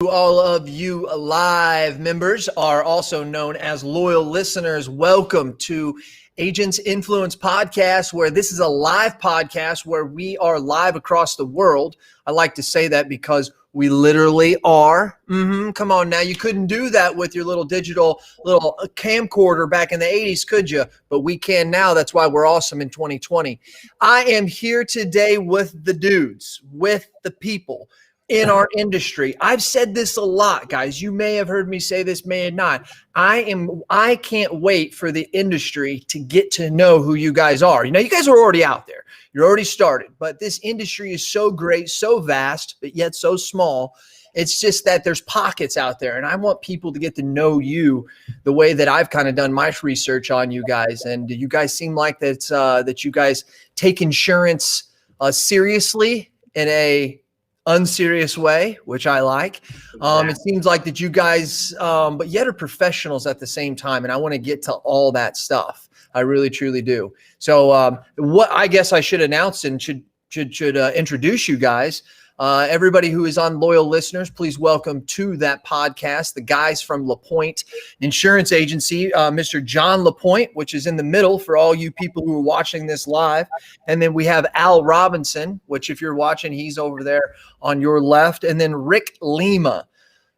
All of you live members are also known as loyal listeners. Welcome to Agents Influence Podcast, where this is a live podcast where we are live across the world. I like to say that because we literally are. Come on now. You couldn't do that with your little digital little camcorder back in the 80s, could you? But we can now. That's why we're awesome in 2020. I am here today with the dudes, with the people in our industry. I've said this a lot, guys. You may have heard me say this, may not. I can't wait for the industry to get to know who you guys are. You know, you guys are already out there. You're already started, but this industry is so great, so vast, but yet so small. It's just that there's pockets out there, and I want people to get to know you the way that I've kind of done my research on you guys. And you guys seem like that you guys take insurance seriously in a unserious way, which I like. It seems like that you guys, but yet are professionals at the same time. And I want to get to all that stuff. I really, truly do. So what I guess I should announce and should introduce you guys. Everybody who is on loyal listeners, please welcome to that podcast the guys from LaPointe Insurance Agency, Mr. John LaPointe, which is in the middle for all you people who are watching this live. And then we have Al Robinson, which if you're watching, he's over there on your left. And then Rick Lima.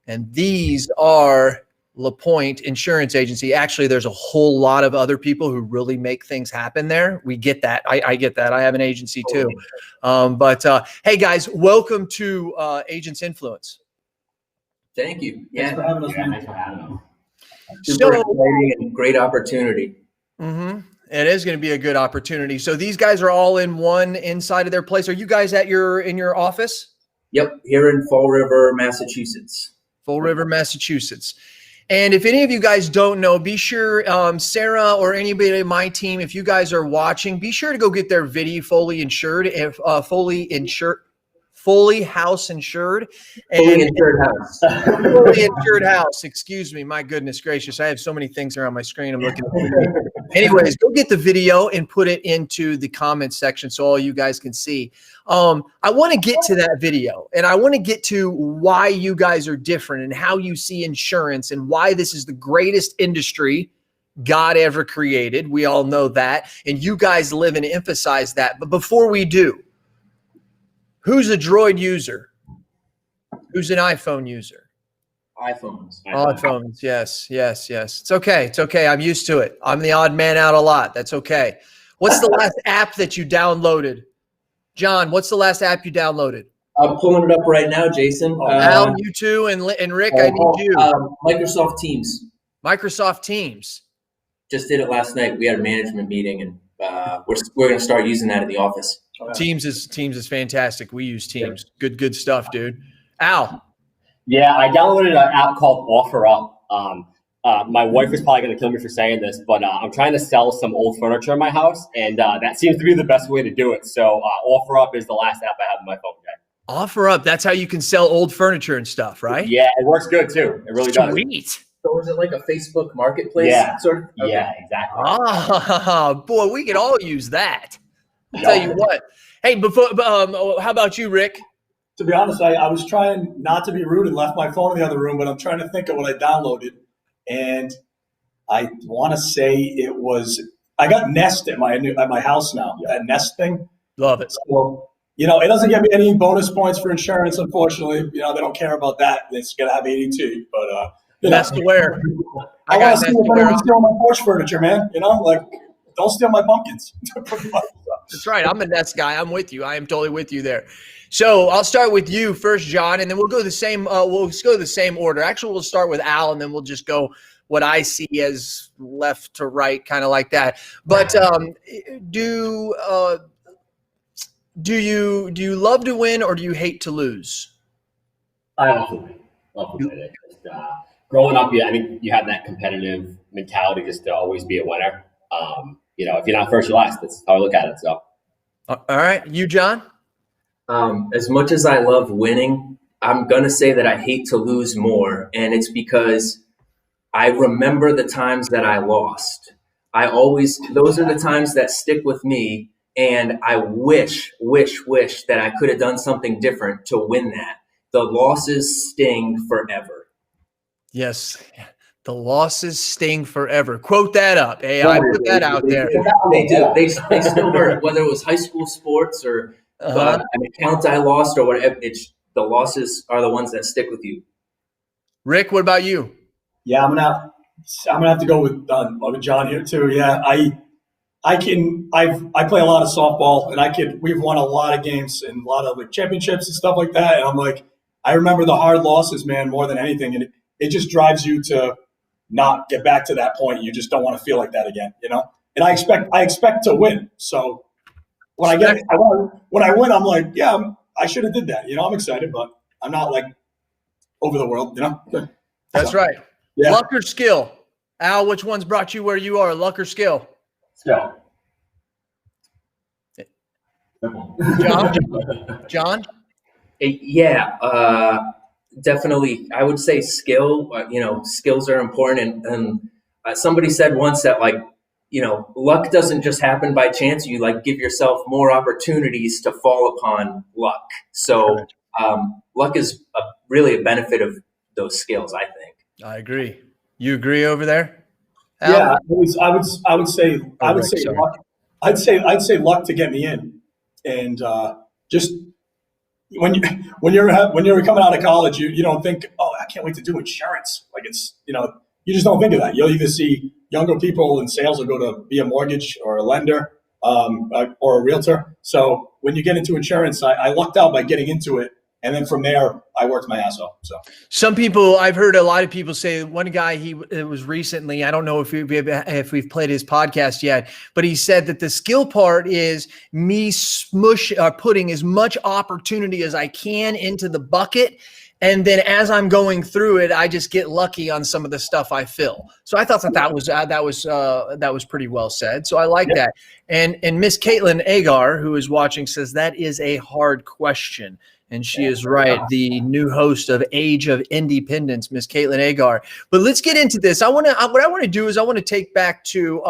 And these are LaPointe Insurance Agency. Actually, there's a whole lot of other people who really make things happen there. We get that. I get that. I have an agency too. But hey, guys, welcome to Agents Influence. Thank you. Thanks for having us. Thanks for having us. Super exciting and great opportunity. It is going to be a good opportunity. So these guys are all in one inside of their place. Are you guys in your office? Yep, here in Fall River, Massachusetts. Fall River, Massachusetts. And if any of you guys don't know, be sure, Sarah or anybody in my team, if you guys are watching, be sure to go get their video fully insured, fully house insured. Fully insured house. Fully insured house. Excuse me. My goodness gracious. I have so many things around my screen. I'm looking at. Anyways, go get the video and put it into the comments section so all you guys can see. I want to get to that video, and I want to get to why you guys are different and how you see insurance and why this is the greatest industry God ever created. We all know that, and you guys live and emphasize that. But before we do, who's a Droid user? Who's an iPhone user? iPhones. Yes. It's okay. I'm used to it. I'm the odd man out a lot. That's okay. What's the last app that you downloaded? John, what's the last app you downloaded? I'm pulling it up right now, Jason. Al, you too, and Rick, I need you. Microsoft Teams. Microsoft Teams. Just did it last night. We had a management meeting, and we're going to start using that in the office. Teams is fantastic. We use Teams. Good stuff, dude. Al. Yeah, I downloaded an app called OfferUp. My wife is probably going to kill me for saying this, but I'm trying to sell some old furniture in my house, and that seems to be the best way to do it. So OfferUp is the last app I have on my phone today. OfferUp, that's how you can sell old furniture and stuff, right? Yeah, it works good too. It really does. Sweet. So is it like a Facebook marketplace? Yeah. Sort of? Okay. Yeah, exactly. Oh, boy, we could all use that. I'll tell you what. Hey, before, how about you, Rick? To be honest, I was trying not to be rude and left my phone in the other room, but I'm trying to think of what I downloaded. And I want to say I got Nest at my house now, that Nest thing. Love it. So, it doesn't give me any bonus points for insurance, unfortunately. They don't care about that. It's going to have ADT. But Nest to wear. I want to see if anyone's stealing my porch furniture, man. Don't steal my pumpkins. That's right. I'm a Nest guy. I'm with you. I am totally with you there. So I'll start with you first, John, and then we'll go the same. We'll just go the same order. Actually, we'll start with Al, and then we'll just go what I see as left to right, kind of like that. But do you love to win or do you hate to lose? I love to win. Just, growing up, I think you have that competitive mentality just to always be a winner. If you're not first, you're last. That's how I look at it. So, all right, you, John. As much as I love winning, I'm going to say that I hate to lose more. And it's because I remember the times that I lost. Those are the times that stick with me. And I wish that I could have done something different to win that. the losses sting forever. Yes. The losses sting forever. Quote that up. Hey, I put that out there. They do. They still hurt, whether it was high school sports or an account I lost or whatever. The losses are the ones that stick with you. Rick, what about you? Yeah, I'm gonna have to go with John here too. Yeah, I play a lot of softball, and we've won a lot of games and a lot of like championships and stuff like that. And I'm like, I remember the hard losses, man, more than anything, and it just drives you to not get back to that point. You just don't want to feel like that again, you know. And I expect to win. So when I win, I'm like, yeah, I should have did that. You know, I'm excited, but I'm not like over the world, you know. That's right. Yeah. Luck or skill? Al, which one's brought you where you are, luck or skill? Skill. John? Yeah, definitely. I would say skill. Skills are important. And somebody said once that, like, luck doesn't just happen by chance. You like give yourself more opportunities to fall upon luck. So luck is really a benefit of those skills, I think. I agree. You agree over there? Al? Yeah, I would say luck. I'd say luck to get me in, and just when you're coming out of college, you don't think, oh, I can't wait to do insurance. Like it's you just don't think of that. You'll either see younger people in sales will go to be a mortgage or a lender or a realtor. So when you get into insurance, I lucked out by getting into it. And then from there, I worked my ass off. So some people, I've heard a lot of people say, one guy, it was recently, I don't know if we've played his podcast yet, but he said that the skill part is me putting as much opportunity as I can into the bucket. And then as I'm going through it, I just get lucky on some of the stuff I fill. So I thought that was pretty well said. So I like that. And Miss Caitlin Agar, who is watching, says that is a hard question. And she is right. The new host of Age of Independence, Miss Caitlin Agar. But let's get into this. What I want to do is I want to take back to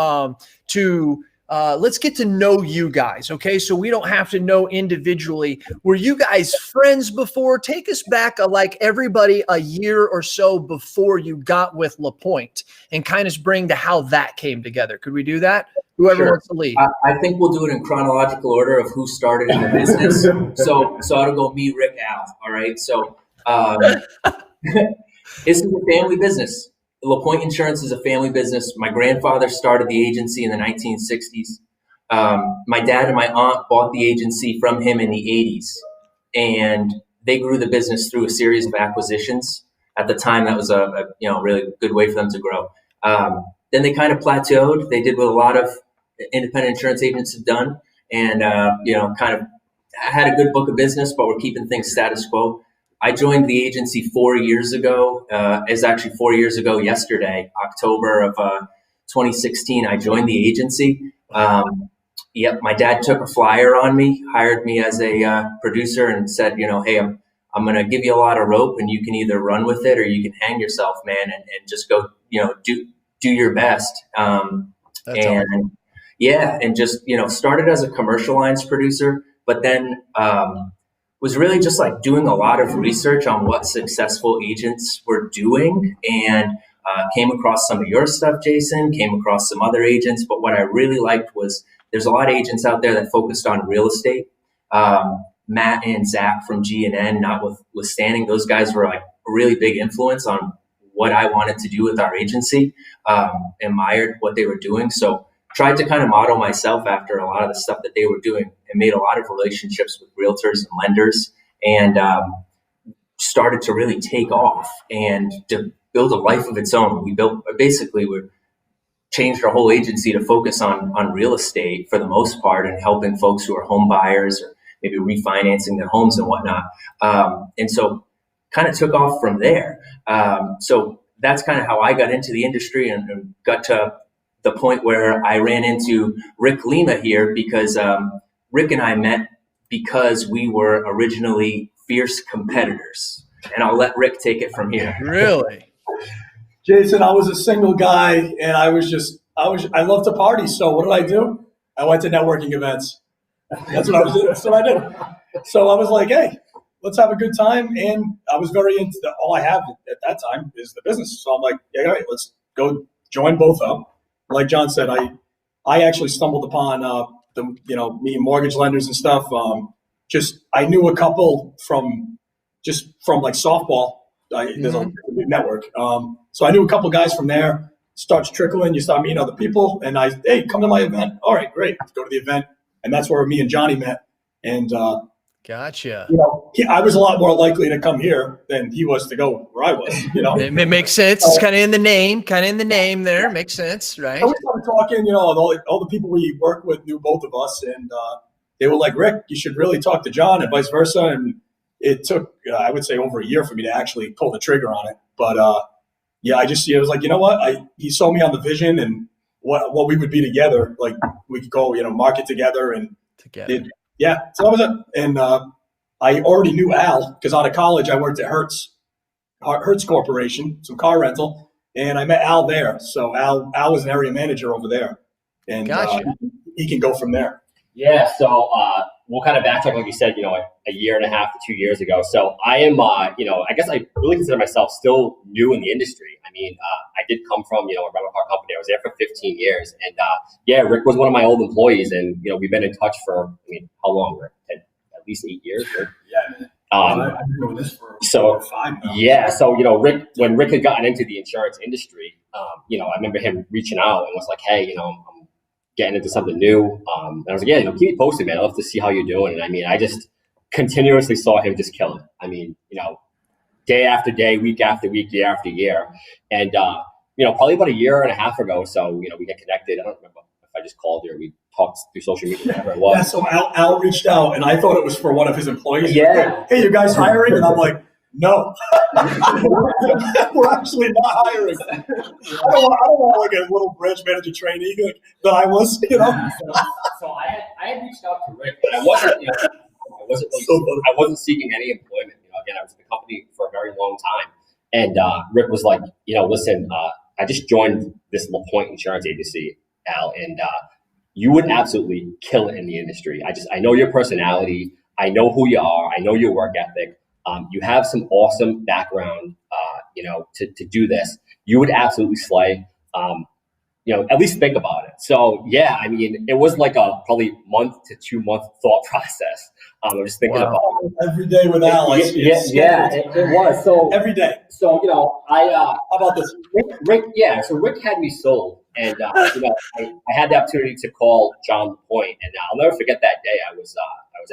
let's get to know you guys. Okay. So we don't have to know individually. Were you guys friends before? Take us back like everybody a year or so before you got with LaPointe and kind of bring to how that came together. Could we do that? Whoever wants to lead. I think we'll do it in chronological order of who started in the business. So I'll go me, Rick, Al. All right. So this is a family business. LaPointe Insurance is a family business. My grandfather started the agency in the 1960s. My dad and my aunt bought the agency from him in the 80s. And they grew the business through a series of acquisitions. At the time, that was a really good way for them to grow. Then they kind of plateaued. They did what a lot of independent insurance agents have done, and kind of had a good book of business, but we're keeping things status quo. I joined the agency 4 years ago. It's actually 4 years ago yesterday, October of 2016. I joined the agency. My dad took a flyer on me, hired me as a producer, and said, hey, I'm going to give you a lot of rope, and you can either run with it or you can hang yourself, man, and just go, do your best. And just, started as a commercial lines producer, but then was really just like doing a lot of research on what successful agents were doing, and came across some of your stuff, Jason, came across some other agents. But what I really liked was there's a lot of agents out there that focused on real estate. Matt and Zach from G&N, notwithstanding, those guys were like a really big influence on what I wanted to do with our agency. Admired what they were doing. So tried to kind of model myself after a lot of the stuff that they were doing, and made a lot of relationships with realtors and lenders, and started to really take off and to build a life of its own. We changed our whole agency to focus on real estate for the most part, and helping folks who are home buyers or maybe refinancing their homes and whatnot. And so kind of took off from there. So that's kind of how I got into the industry, and got to the point where I ran into Rick Lima here, because Rick and I met because we were originally fierce competitors. And I'll let Rick take it from here. Really? Jason, I was a single guy, and I love to party. So what did I do? I went to networking events. That's what I did. So I was like, hey, let's have a good time. And I was very into all I have at that time is the business. So I'm like, yeah, all right, let's go join both up. Like John said, I actually stumbled upon meeting mortgage lenders and stuff. I knew a couple from like softball. There's a big network. So I knew a couple guys from there. Starts trickling. You start meeting other people, and hey, come to my event. All right, great. Go to the event, and that's where me and Johnny met. And gotcha. I was a lot more likely to come here than he was to go where I was. It makes sense. It's kind of in the name there. Makes sense, right? We started talking. All the people we worked with knew both of us, and they were like, "Rick, you should really talk to John," and vice versa. And it took, I would say, over a year for me to actually pull the trigger on it. But I was like, you know what? He saw me on the vision and what we would be together. Like we could go, market together and together. So that was it. And I already knew Al because out of college I worked at Hertz Corporation, some car rental, and I met Al there. So Al was an area manager over there, and he can go from there. Yeah, so we'll kind of backtrack, like you said, a year and a half to 2 years ago. So I am, I guess I really consider myself still new in the industry. I mean, I did come from, a rental car company. I was there for 15 years. And Rick was one of my old employees. And, we've been in touch for, how long, Rick? At least 8 years? Right? Yeah, man. I've been doing this for 4 or 5 now. Yeah, so, Rick, when Rick had gotten into the insurance industry, I remember him reaching out and was like, hey, I'm getting into something new. And I was like, keep me posted, man. I'd love to see how you're doing. And I just continuously saw him just kill it. Day after day, week after week, year after year. And, probably about a year and a half ago, so, we got connected. I don't remember if I just called you or we talked through social media, whatever it was. Yeah, so Al reached out and I thought it was for one of his employees. Yeah. Hey, you guys hiring? And I'm like, no, we're actually not hiring. I don't want like a little branch manager trainee that I was, So I had reached out to Rick, but I wasn't seeking any employment. Again, I was with the company for a very long time, and Rick was like, listen, I just joined this LaPointe insurance agency, Al, and you would absolutely kill it in the industry. I know your personality, I know who you are, I know your work ethic. You have some awesome background, to do this. You would absolutely slay. At least think about it. So it was like a probably month to 2 month thought process. I'm just thinking about it. Every day with Al. It was. So every day. So how about this? Rick. Yeah. So Rick had me sold, and I had the opportunity to call John LaPointe, and I'll never forget that day. I was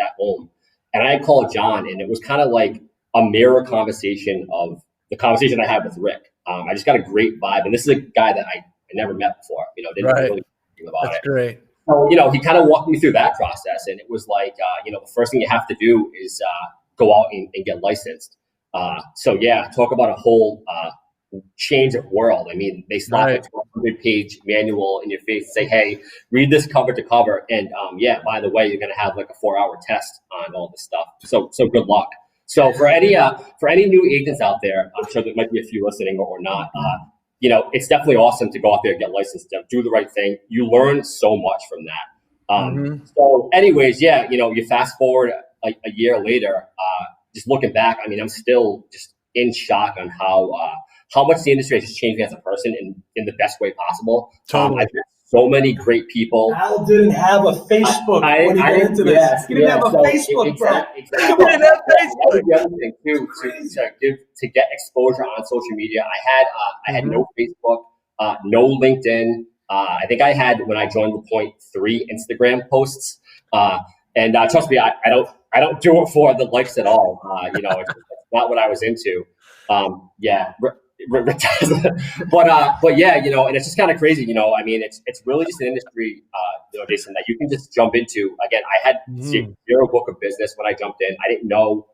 at home. And I called John, and it was kind of like a mirror conversation of the conversation I had with Rick. I just got a great vibe. And this is a guy that I never met before, didn't really think about That's it. Great. So, he kind of walked me through that process. And it was like, the first thing you have to do is go out and get licensed. Talk about a whole change of world. They slap a 200-page manual in your face and say, hey, read this cover to cover. And by the way, you're going to have like a 4-hour test on all this stuff. So good luck. So for any new agents out there, I'm sure there might be a few listening or not. It's definitely awesome to go out there and get licensed, do the right thing. You learn so much from that. So anyways, you fast forward a year later, just looking back, I'm still just in shock on how much the industry has changed me as a person in the best way possible. Totally. I've met so many great people. Al didn't have a Facebook when he got into this. Yes, he didn't have a Facebook, bro. Exactly. He didn't have Facebook. The other thing too, to get exposure on social media, I had no Facebook, no LinkedIn. I think I had, when I joined LaPointe, 3 Instagram posts. And trust me, I don't do it for the likes at all. It's not what I was into. But and it's just kind of crazy, it's really just an industry, Jason, that you can just jump into. Again, I had zero book of business when I jumped in. I didn't know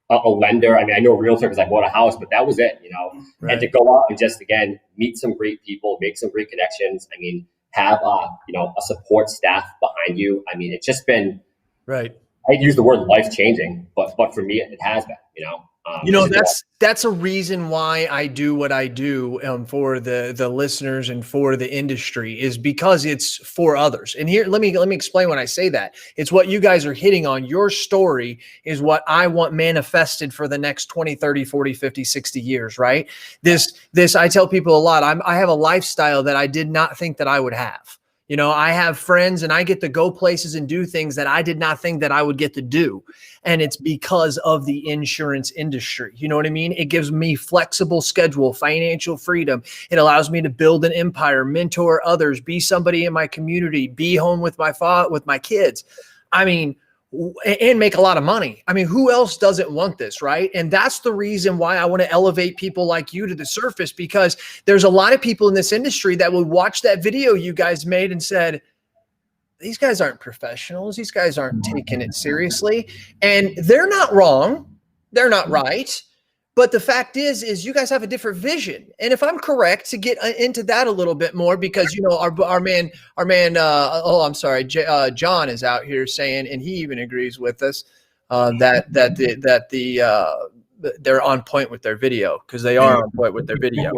a lender. I know a realtor because I bought a house, but that was it, Right. And to go out and just, again, meet some great people, make some great connections. Have, a support staff behind you. It's just been, Right. I use the word life changing, but for me, it has been, That's a reason why I do what I do for the listeners and for the industry, is because it's for others. And here, let me explain when I say that. It's what you guys are hitting on. Your story is what I want manifested for the next 20, 30, 40, 50, 60 years, right? This I tell people a lot. I have a lifestyle that I did not think that I would have. You know, I have friends and I get to go places and do things that I did not think that I would get to do. And it's because of the insurance industry. You know what I mean? It gives me flexible schedule, financial freedom. It allows me to build an empire, mentor others, be somebody in my community, be home with my kids. I mean, and make a lot of money. I mean, who else doesn't want this, right? And that's the reason why I want to elevate people like you to the surface, because there's a lot of people in this industry that would watch that video you guys made and said, these guys aren't professionals. These guys aren't taking it seriously. And they're not wrong. They're not right. But the fact is you guys have a different vision. And if I'm correct, to get into that a little bit more, because, you know, our man, John is out here saying, and he even agrees with us, they're on point with their video, because they are on point with their video.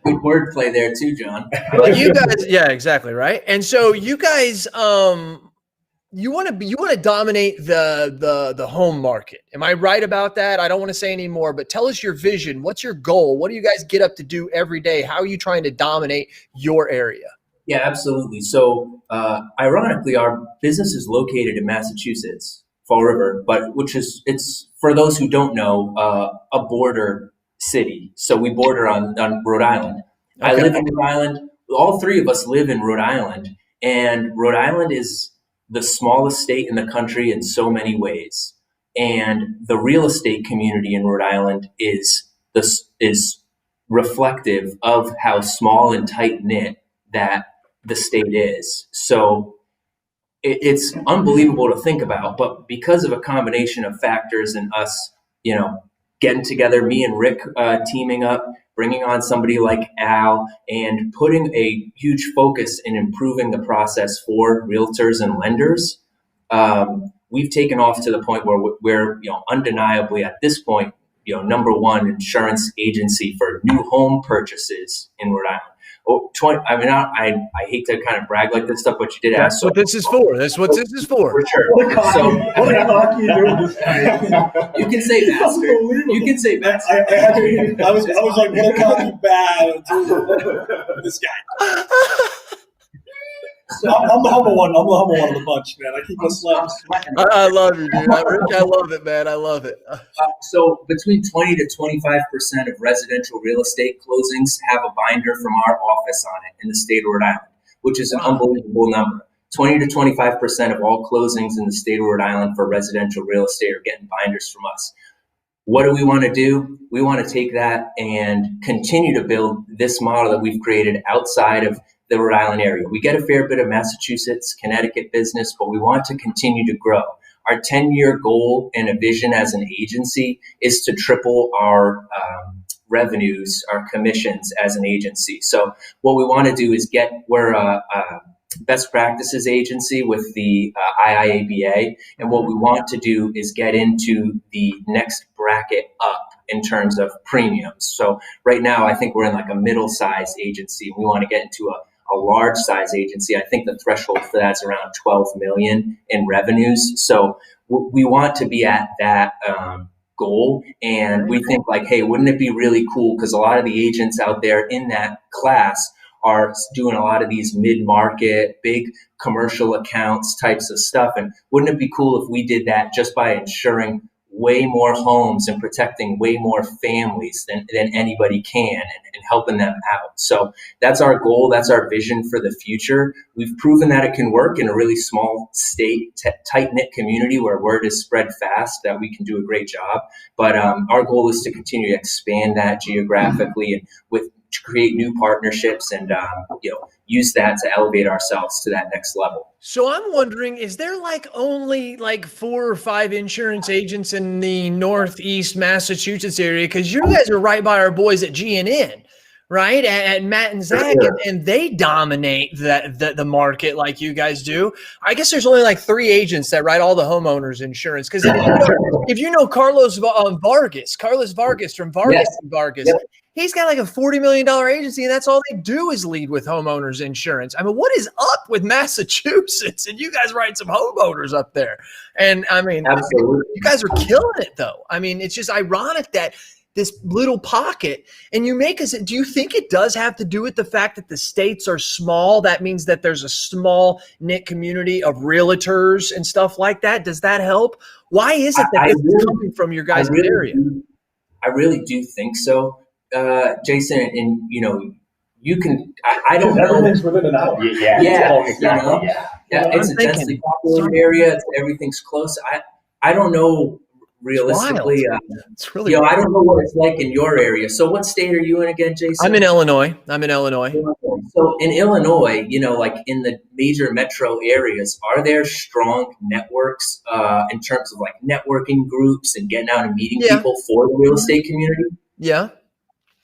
Good wordplay there too, John. Well, you guys, yeah, exactly, right. And so you guys, you want to dominate the home market. Am I right about that? I don't want to say any more, but tell us your vision. What's your goal? What do you guys get up to do every day? How are you trying to dominate your area? Yeah, absolutely. So, ironically, our business is located in Massachusetts, Fall River, but it's for those who don't know, a border city. So we border on Rhode Island. Okay. I live in Rhode Island. All three of us live in Rhode Island, and Rhode Island is the smallest state in the country in so many ways. And the real estate community in Rhode Island is reflective of how small and tight knit that the state is. So it's unbelievable to think about, but because of a combination of factors and us, you know, getting together, me and Rick teaming up, bringing on somebody like Al, and putting a huge focus in improving the process for realtors and lenders, we've taken off to the point where we're, you know, undeniably at this point, you know, number one insurance agency for new home purchases in Rhode Island. I hate to kind of brag like this stuff, but you did ask. That's what this is for. That's what this is for. For sure. What a cocky dude. You can say bastard. You can say bastard. I was like, what a cocky bad dude. This guy. I'm the humble one. I'm the humble one of the bunch, man. I keep us left. I love you, dude. I love it, man. I love it. So between 20 to 25% of residential real estate closings have a binder from our office on it in the state of Rhode Island, which is an unbelievable number. 20 to 25% of all closings in the state of Rhode Island for residential real estate are getting binders from us. What do we want to do? We want to take that and continue to build this model that we've created outside of the Rhode Island area. We get a fair bit of Massachusetts, Connecticut business, but we want to continue to grow. Our 10-year goal and a vision as an agency is to triple our revenues, our commissions as an agency. So what we want to do is we're a best practices agency with the IIABA. And what we want to do is get into the next bracket up in terms of premiums. So right now, I think we're in like a middle-sized agency. We want to get into a large size agency. I think the threshold for that is around 12 million in revenues. So we want to be at that goal. And we think like, hey, wouldn't it be really cool? Because a lot of the agents out there in that class are doing a lot of these mid-market, big commercial accounts types of stuff. And wouldn't it be cool if we did that just by insuring way more homes and protecting way more families than anybody can, and helping them out? So that's our goal. That's our vision for the future. We've proven that it can work in a really small state, tight-knit community where word is spread fast, that we can do a great job. But our goal is to continue to expand that geographically and to create new partnerships and use that to elevate ourselves to that next level. So I'm wondering, is there like only like 4 or 5 insurance agents in the Northeast Massachusetts area? Because you guys are right by our boys at GNN, right? And Matt and Zach, and they dominate the market like you guys do. I guess there's only like 3 agents that write all the homeowners insurance. Because if you know Carlos Vargas from Vargas and Vargas, he's got like a $40 million agency, and that's all they do is lead with homeowners insurance. I mean, what is up with Massachusetts? And you guys write some homeowners up there. And I mean, absolutely, you guys are killing it though. I mean, it's just ironic that this little pocket, and you make us, do you think it does have to do with the fact that the states are small? That means that there's a small knit community of realtors and stuff like that. Does that help? Why is it that this is coming from your guys' area? I really do think so, Jason. And you can. I don't know. Everything's within an hour. Exactly. It's a densely populated area. Everything's close. I don't know. Realistically, it's really I don't know what it's like in your area. So what state are you in again, Jason? I'm in Illinois. So in Illinois, like in the major metro areas, are there strong networks in terms of like networking groups and getting out and meeting people for the real estate community? Yeah.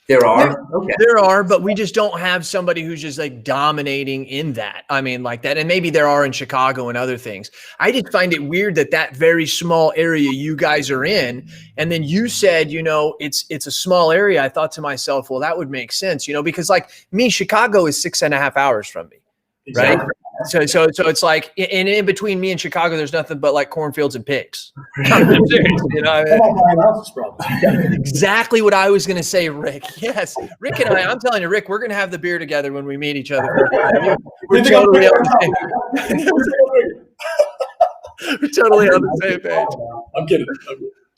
There are? Okay. There are, but we just don't have somebody who's just like dominating in that. I mean, like that. And maybe there are in Chicago and other things. I just find it weird that very small area you guys are in. And then you said, it's a small area. I thought to myself, well, that would make sense, because like me, Chicago is 6.5 hours from me. Right. Exactly. So it's like, and in between me and Chicago, there's nothing but like cornfields and pigs. I'm serious, Exactly what I was going to say, Rick. Yes. Rick and I'm telling you, Rick, we're going to have the beer together when we meet each other. We're totally on the same page. I'm kidding.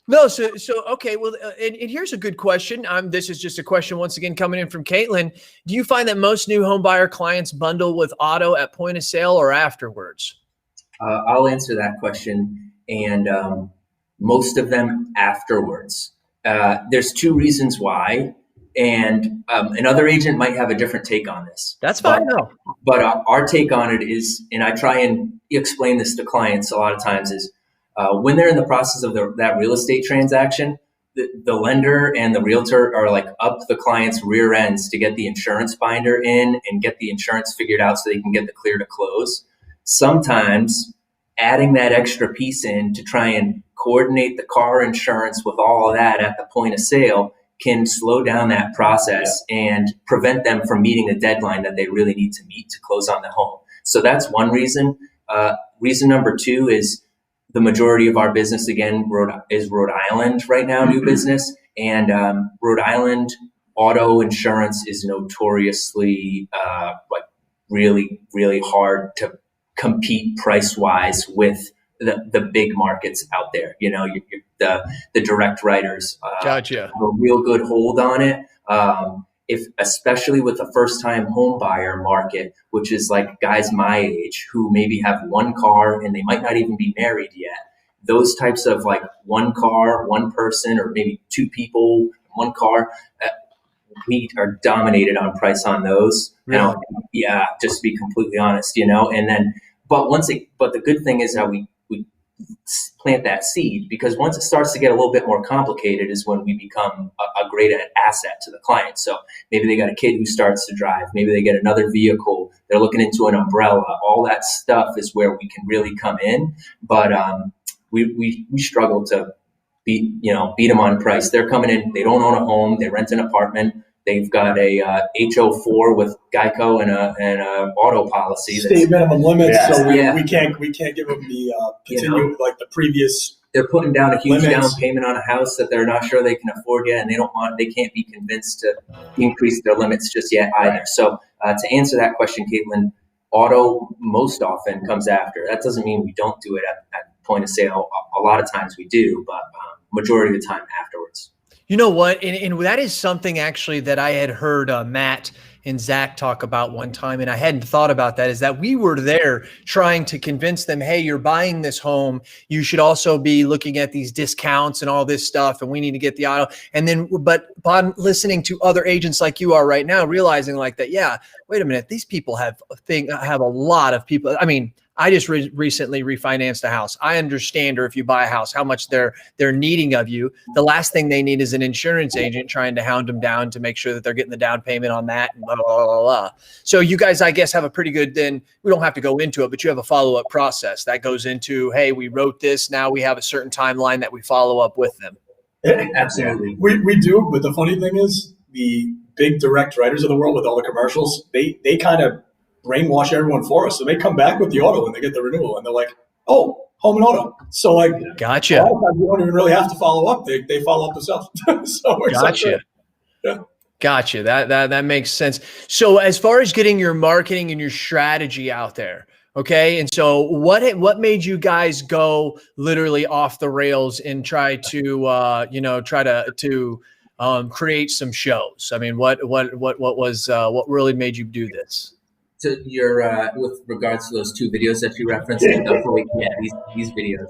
No, so okay. Well, and here's a good question. This is just a question once again coming in from Caitlin. Do you find that most new home buyer clients bundle with auto at point of sale or afterwards? I'll answer that question, and most of them afterwards. There's 2 reasons why, and another agent might have a different take on this. That's fine, But our take on it is, and I try and explain this to clients a lot of times, is when they're in the process of that real estate transaction, the lender and the realtor are like up the client's rear ends to get the insurance binder in and get the insurance figured out so they can get the clear to close. Sometimes adding that extra piece in to try and coordinate the car insurance with all of that at the point of sale can slow down that process and prevent them from meeting the deadline that they really need to meet to close on the home. So that's one reason. Reason number 2 is the majority of our business, again, is Rhode Island right now, new business. And Rhode Island auto insurance is notoriously really, really hard to compete price-wise with the big markets out there. The direct writers Gotcha. have a real good hold on it. Especially with the first-time home buyer market, which is like guys my age who maybe have 1 car and they might not even be married yet. Those types of like 1 car, 1 person, or maybe 2 people, 1 car, we are dominated on price on those. Really? Yeah, just to be completely honest, and then, but the good thing is how we plant that seed, because once it starts to get a little bit more complicated is when we become a great asset to the client. So maybe they got a kid who starts to drive, maybe they get another vehicle, they're looking into an umbrella, all that stuff is where we can really come in. But we struggle to beat them on price. They're coming in, they don't own a home, they rent an apartment, they've got a HO4 with Geico and a auto policy. State minimum limits, so we Yeah. can't give them the continue like the previous. They're putting down a huge limits. down payment on a house that they're not sure they can afford yet, and they can't be convinced to increase their limits just yet either. So to answer that question, Caitlin, auto most often comes after. That doesn't mean we don't do it at point of sale. A lot of times we do, but majority of the time afterwards. You know what? And that is something actually that I had heard Matt and Zach talk about one time, and I hadn't thought about that, is that we were there trying to convince them, hey, you're buying this home, you should also be looking at these discounts and all this stuff, and we need to get the auto. And then, but upon listening to other agents like you are right now, realizing like that, yeah, wait a minute, these people have a lot of people. I mean, I just recently refinanced a house. I understand, or if you buy a house, how much they're needing of you. The last thing they need is an insurance agent trying to hound them down to make sure that they're getting the down payment on that and blah, blah, blah, blah, blah. So you guys, I guess, have a pretty good, then we don't have to go into it, but you have a follow-up process that goes into, hey, we wrote this. Now we have a certain timeline that we follow up with them. Absolutely. We do, but the funny thing is the big direct writers of the world with all the commercials, they kind of brainwash everyone for us. So they come back with the auto when they get the renewal and they're like, oh, home and auto. So like, gotcha. A lot of times you don't even really have to follow up. They follow up themselves. So gotcha. Yeah. Gotcha. That makes sense. So as far as getting your marketing and your strategy out there, okay. And so what made you guys go literally off the rails and try to create some shows? I mean, what really made you do this? To your with regards to those two videos that you referenced, these videos.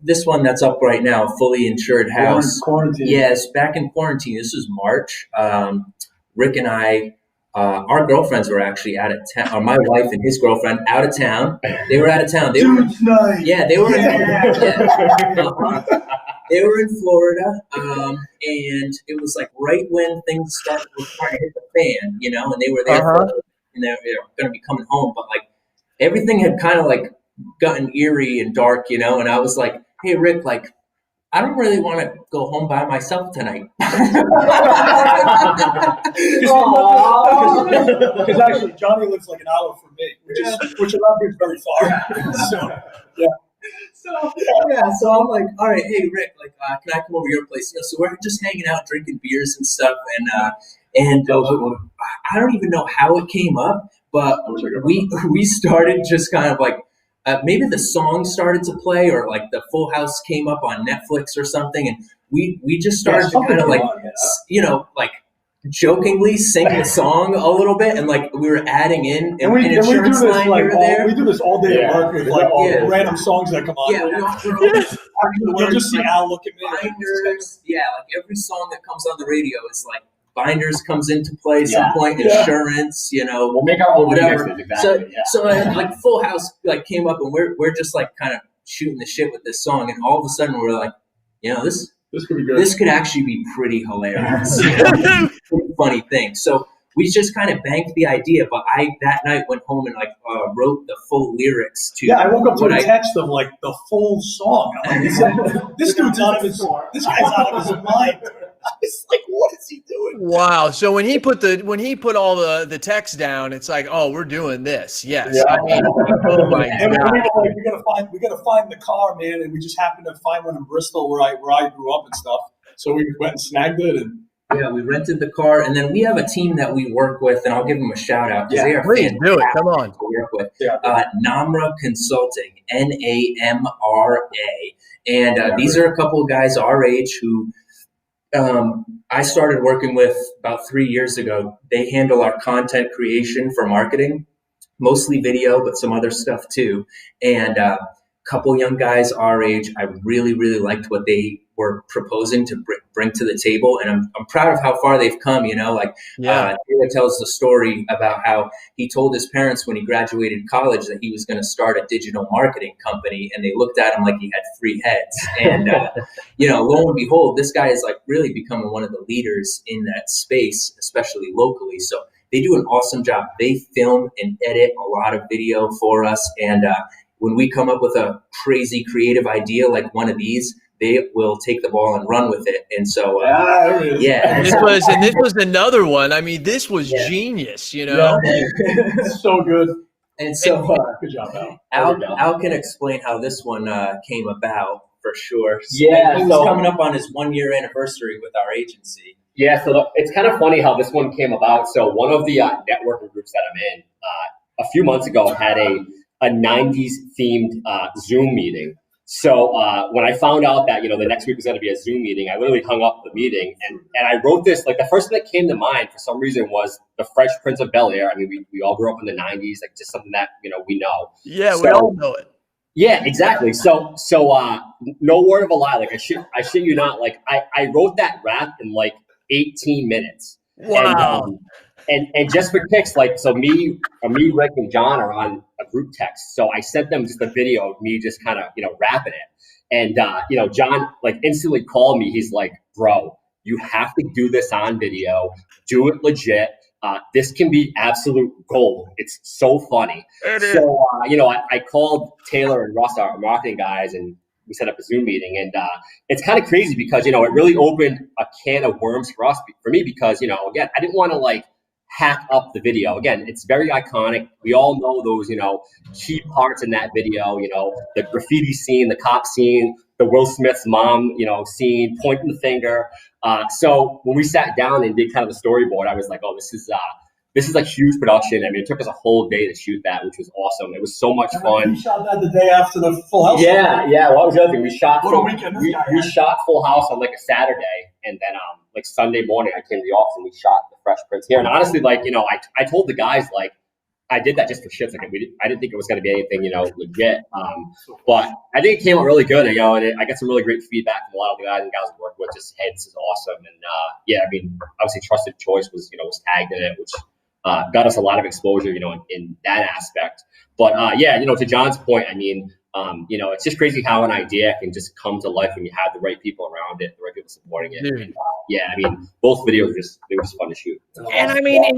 This one that's up right now, fully insured house. Quarantine. Yes, back in quarantine. This was March. Rick and I, our girlfriends were actually out of town. Or my wife and his girlfriend out of town. They were out of town. They were They were in Florida, and it was like right when things were starting to hit the fan, and they were there and they were going to be coming home, but like everything had kind of like gotten eerie and dark, and I was like, hey, Rick, like, I don't really want to go home by myself tonight. Because actually, Johnny lives like an hour from me, which around here is very far. So I'm like, all right, hey Rick, like, can I come over to your place? So we're just hanging out, drinking beers and stuff, and I don't even know how it came up, but we started just kind of like maybe the song started to play, or like the Full House came up on Netflix or something, and we just started to kind of like like jokingly sing the song a little bit, and like we were adding in an insurance line here and there. We do this all day at work with like random songs that come on. You'll just see Al look at me. Binders, like every song that comes on the radio is like Binders comes into play at some point. Insurance, we'll make our own whatever. Exactly. So like Full House like came up, and we're just like kind of shooting the shit with this song, and all of a sudden we're like, this could be good. This could actually be pretty hilarious. Pretty funny thing. So we just kind of banked the idea, but I that night went home and like wrote the full lyrics to. Yeah, I woke up to a text of like the full song. I'm like, this guy's out of his mind. It's like, what is he doing? Wow. So when he put all the text down, it's like, oh, we're doing this. Yes. Yeah. I mean, oh my and God. We gotta find the car, man, and we just happened to find one in Bristol where I grew up and stuff. So we went and snagged it, and we rented the car, and then we have a team that we work with, and I'll give them a shout out because they are please do it. Come on. to work with. Namra Consulting, NAMRA, and these are a couple of guys our age who. I started working with about 3 years ago. They handle our content creation for marketing, mostly video, but some other stuff too. And a couple young guys our age, I really, really liked what they were proposing to bring to the table. And I'm proud of how far they've come, Taylor tells the story about how he told his parents when he graduated college that he was going to start a digital marketing company. And they looked at him like he had 3 heads. And, lo and behold, this guy is like really becoming one of the leaders in that space, especially locally. So they do an awesome job. They film and edit a lot of video for us. And when we come up with a crazy creative idea like one of these, they will take the ball and run with it. And so, This was another one. I mean, this was genius, so good. And so, good job, Al. Al can explain how this one came about for sure. So he's coming up on his 1-year anniversary with our agency. Yeah, so it's kind of funny how this one came about. So one of the networking groups that I'm in a few months ago had a 90s themed Zoom meeting. So when I found out that, the next week was going to be a Zoom meeting, I literally hung up the meeting and I wrote this, like the first thing that came to mind for some reason was the Fresh Prince of Bel-Air. I mean, we all grew up in the 90s, like just something that, we know. Yeah, we all know it. Yeah, exactly. So no word of a lie. Like I shit you not, like I wrote that rap in like 18 minutes. Wow. And just for kicks, like, so me, Rick, and John are on a group text. So I sent them just a video of me just kind of, rapping it. And, John, like, instantly called me. He's like, bro, you have to do this on video. Do it legit. This can be absolute gold. It's so funny. So, I called Taylor and Russ, our marketing guys, and we set up a Zoom meeting. And it's kind of crazy because, it really opened a can of worms for me, because, again, I didn't want to like hack up the video. Again, it's very iconic. We all know those, key parts in that video, the graffiti scene, the cop scene, the Will Smith's mom, scene, pointing the finger. So when we sat down and did kind of the storyboard, I was like, oh, this is a huge production. I mean, it took us a whole day to shoot that, which was awesome. It was so much fun. You shot that the day after the Full House. Yeah. Well, that was the other thing. We shot. What a weekend we shot Full House on like a Saturday, and then like Sunday morning, I came to the office and we shot the Fresh Prince here. And honestly, like, I told the guys, like, I did that just for shits. Like, I didn't think it was going to be anything, legit. But I think it came out really good, and I got some really great feedback from a lot of the guys and gals I worked with. Just, hey, this is awesome. And I mean, obviously, Trusted Choice was tagged in it, which got us a lot of exposure, in that aspect. But to John's point, I mean, it's just crazy how an idea can just come to life when you have the right people around it, the right people supporting it. And, I mean, both videos they were just fun to shoot. And I mean, and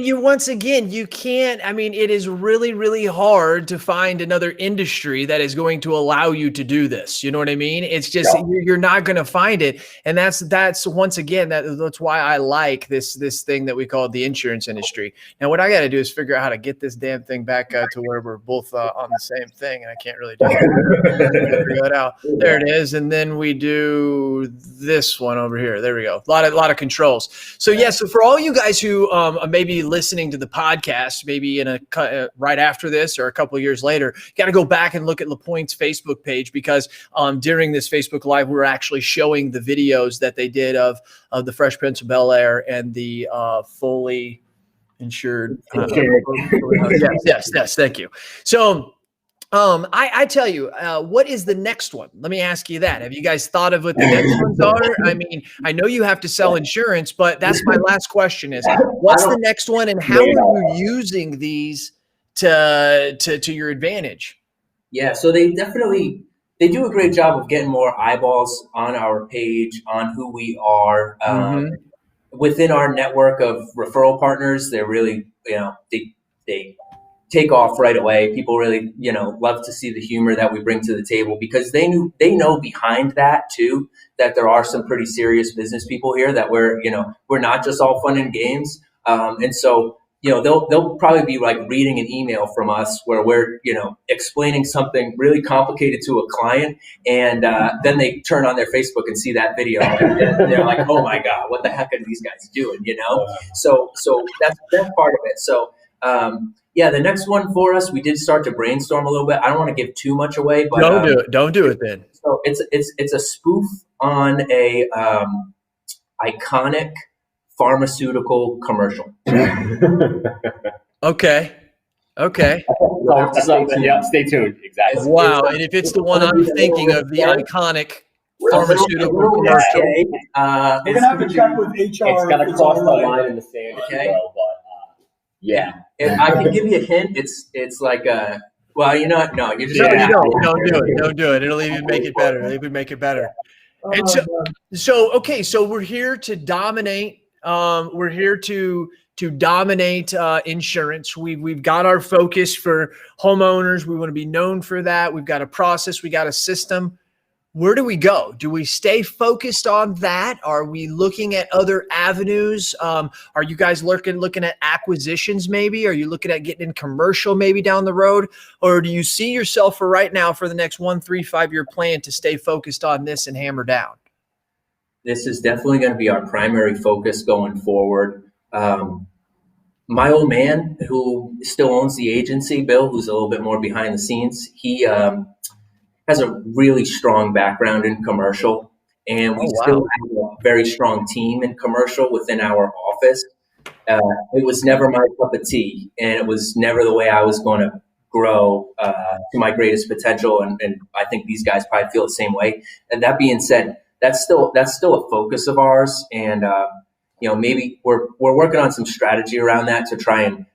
you can't, I mean, it is really, really hard to find another industry that is going to allow you to do this. You know what I mean? It's just, you're not going to find it. And that's once again, that's why I like this thing that we call the insurance industry. Now, what I got to do is figure out how to get this damn thing back to where we're both on the same thing. And I can't really do it. Figure that out. There it is. And then we do this one over here. There we go. A lot of controls. So so for all you guys who may be listening to the podcast, maybe in right after this or a couple of years later, you got to go back and look at LaPointe's Facebook page, because during this Facebook Live, we were actually showing the videos that they did of the Fresh Prince of Bel-Air and the fully insured. Yes. Thank you. So I tell you, what is the next one? Let me ask you that. Have you guys thought of what the next ones are? I mean, I know you have to sell insurance, but that's my last question is, what's the next one, and how are you using these to your advantage? Yeah, so they do a great job of getting more eyeballs on our page, on who we are. Within our network of referral partners, they're really, they take off right away. People really, love to see the humor that we bring to the table, because they know behind that too, that there are some pretty serious business people here, that we're not just all fun and games. And so, they'll probably be like reading an email from us where we're, explaining something really complicated to a client. And then they turn on their Facebook and see that video and they're like, oh my God, what the heck are these guys doing? So that's part of it. So, the next one for us, we did start to brainstorm a little bit. I don't want to give too much away, but Don't do it then. So it's a spoof on a iconic pharmaceutical commercial. Okay. Stay tuned. Exactly. Wow. And if it's the one I'm thinking of, the iconic pharmaceutical commercial, we're gonna have to check with HR. It's gonna cross the line in the sand. Okay. Yeah. And I can give you a hint. It's like no, you just don't do it. It'll even make it better. And so we're here to dominate. We're here to dominate insurance. We've got our focus for homeowners. We want to be known for that. We've got a process. We got a system. Where do we go? Do we stay focused on that? Are we looking at other avenues? Are you guys looking at acquisitions maybe? Are you looking at getting in commercial maybe down the road? Or do you see yourself for right now for the next 1, 3, 5 year plan to stay focused on this and hammer down? This is definitely going to be our primary focus going forward. My old man, who still owns the agency, Bill, who's a little bit more behind the scenes, he has a really strong background in commercial, and we still have a very strong team in commercial within our office. It was never my cup of tea, and it was never the way I was going to grow to my greatest potential. And I think these guys probably feel the same way. And that being said, that's still a focus of ours. And maybe we're working on some strategy around that to try and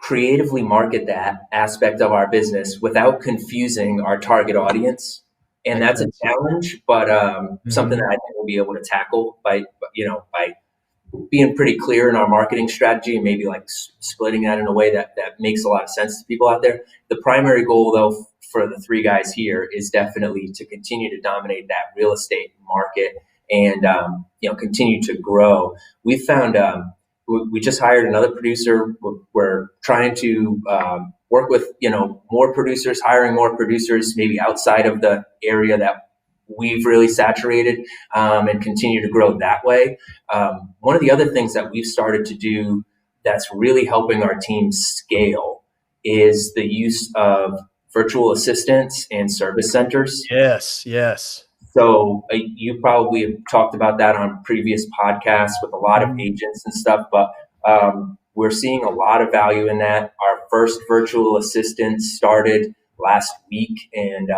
creatively market that aspect of our business without confusing our target audience. And that's a challenge, but something that I think we'll be able to tackle by being pretty clear in our marketing strategy and maybe like splitting that in a way that makes a lot of sense to people out there. The primary goal, though, for the three guys here is definitely to continue to dominate that real estate market and continue to grow. We found we just hired another producer. We're trying to work with more producers, hiring more producers maybe outside of the area that we've really saturated, and continue to grow that way. One of the other things that we've started to do that's really helping our team scale is the use of virtual assistants and service centers. Yes. So you probably have talked about that on previous podcasts with a lot of agents and stuff, but we're seeing a lot of value in that. Our first virtual assistant started last week, and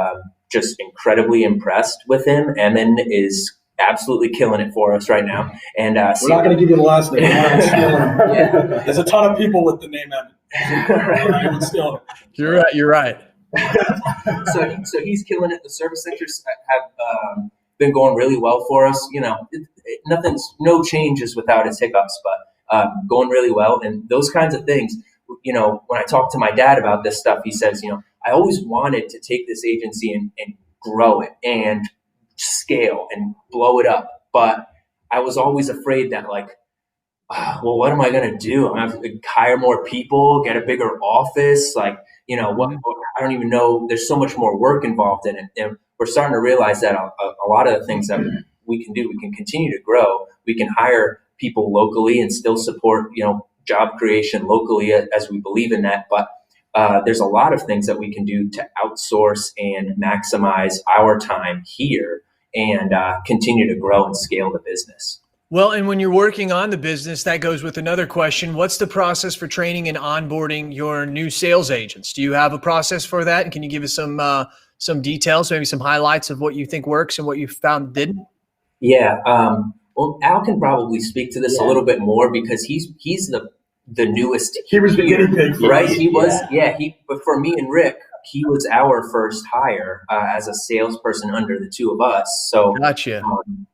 just incredibly impressed with him. Emin is absolutely killing it for us right now. And we're not going to give you the last name. Yeah. There's a ton of people with the name Emin. You're right. So he's killing it. The service centers have been going really well for us. No changes without its hiccups, but going really well. And those kinds of things, when I talk to my dad about this stuff, he says, I always wanted to take this agency and grow it and scale and blow it up. But I was always afraid that what am I going to do? I'm going to have to hire more people, get a bigger office. I don't even know. There's so much more work involved in it. And we're starting to realize that a lot of the things that we can do, we can continue to grow. We can hire people locally and still support, job creation locally as we believe in that. But there's a lot of things that we can do to outsource and maximize our time here and continue to grow and scale the business. Well, and when you're working on the business, that goes with another question. What's the process for training and onboarding your new sales agents? Do you have a process for that? And can you give us some details, maybe some highlights of what you think works and what you found didn't? Yeah. Well, Al can probably speak to this a little bit more because he's the newest. He was the guinea pig, right? He was. Yeah. But for me and Rick, he was our first hire as a salesperson under the two of us. So gotcha.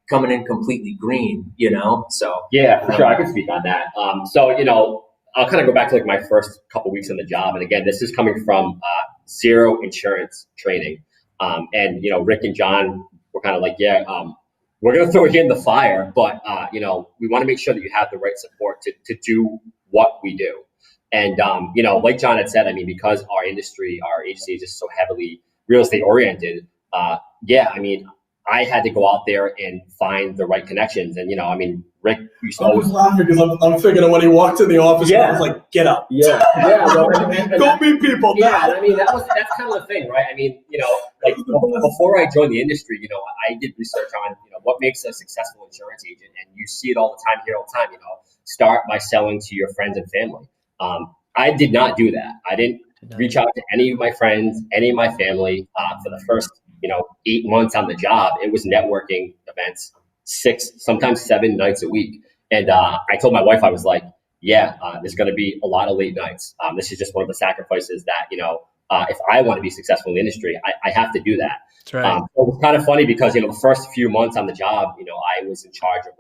Coming in completely green, So yeah, for sure, I can speak on that. I'll kind of go back to my first couple weeks on the job, and again, this is coming from zero insurance training, and Rick and John were kind of we're going to throw you in the fire, but we want to make sure that you have the right support to do what we do. And, like John had said, because our agency is just so heavily real estate oriented, I had to go out there and find the right connections. And, Rick used to always laughing because I'm thinking when he walked in the office, I was like, get up. Yeah. Go meet people. Yeah. That's kind of the thing, right? Before I joined the industry, I did research on, what makes a successful insurance agent. And you see it all the time here all the time, start by selling to your friends and family. I did not do that. I didn't reach out to any of my friends, any of my family for the first, 8 months on the job. It was networking events, 6, sometimes 7 nights a week. And I told my wife, I was like, there's going to be a lot of late nights. This is just one of the sacrifices that, if I want to be successful in the industry, I have to do that. That's right. It was kind of funny because, the first few months on the job, I was in charge of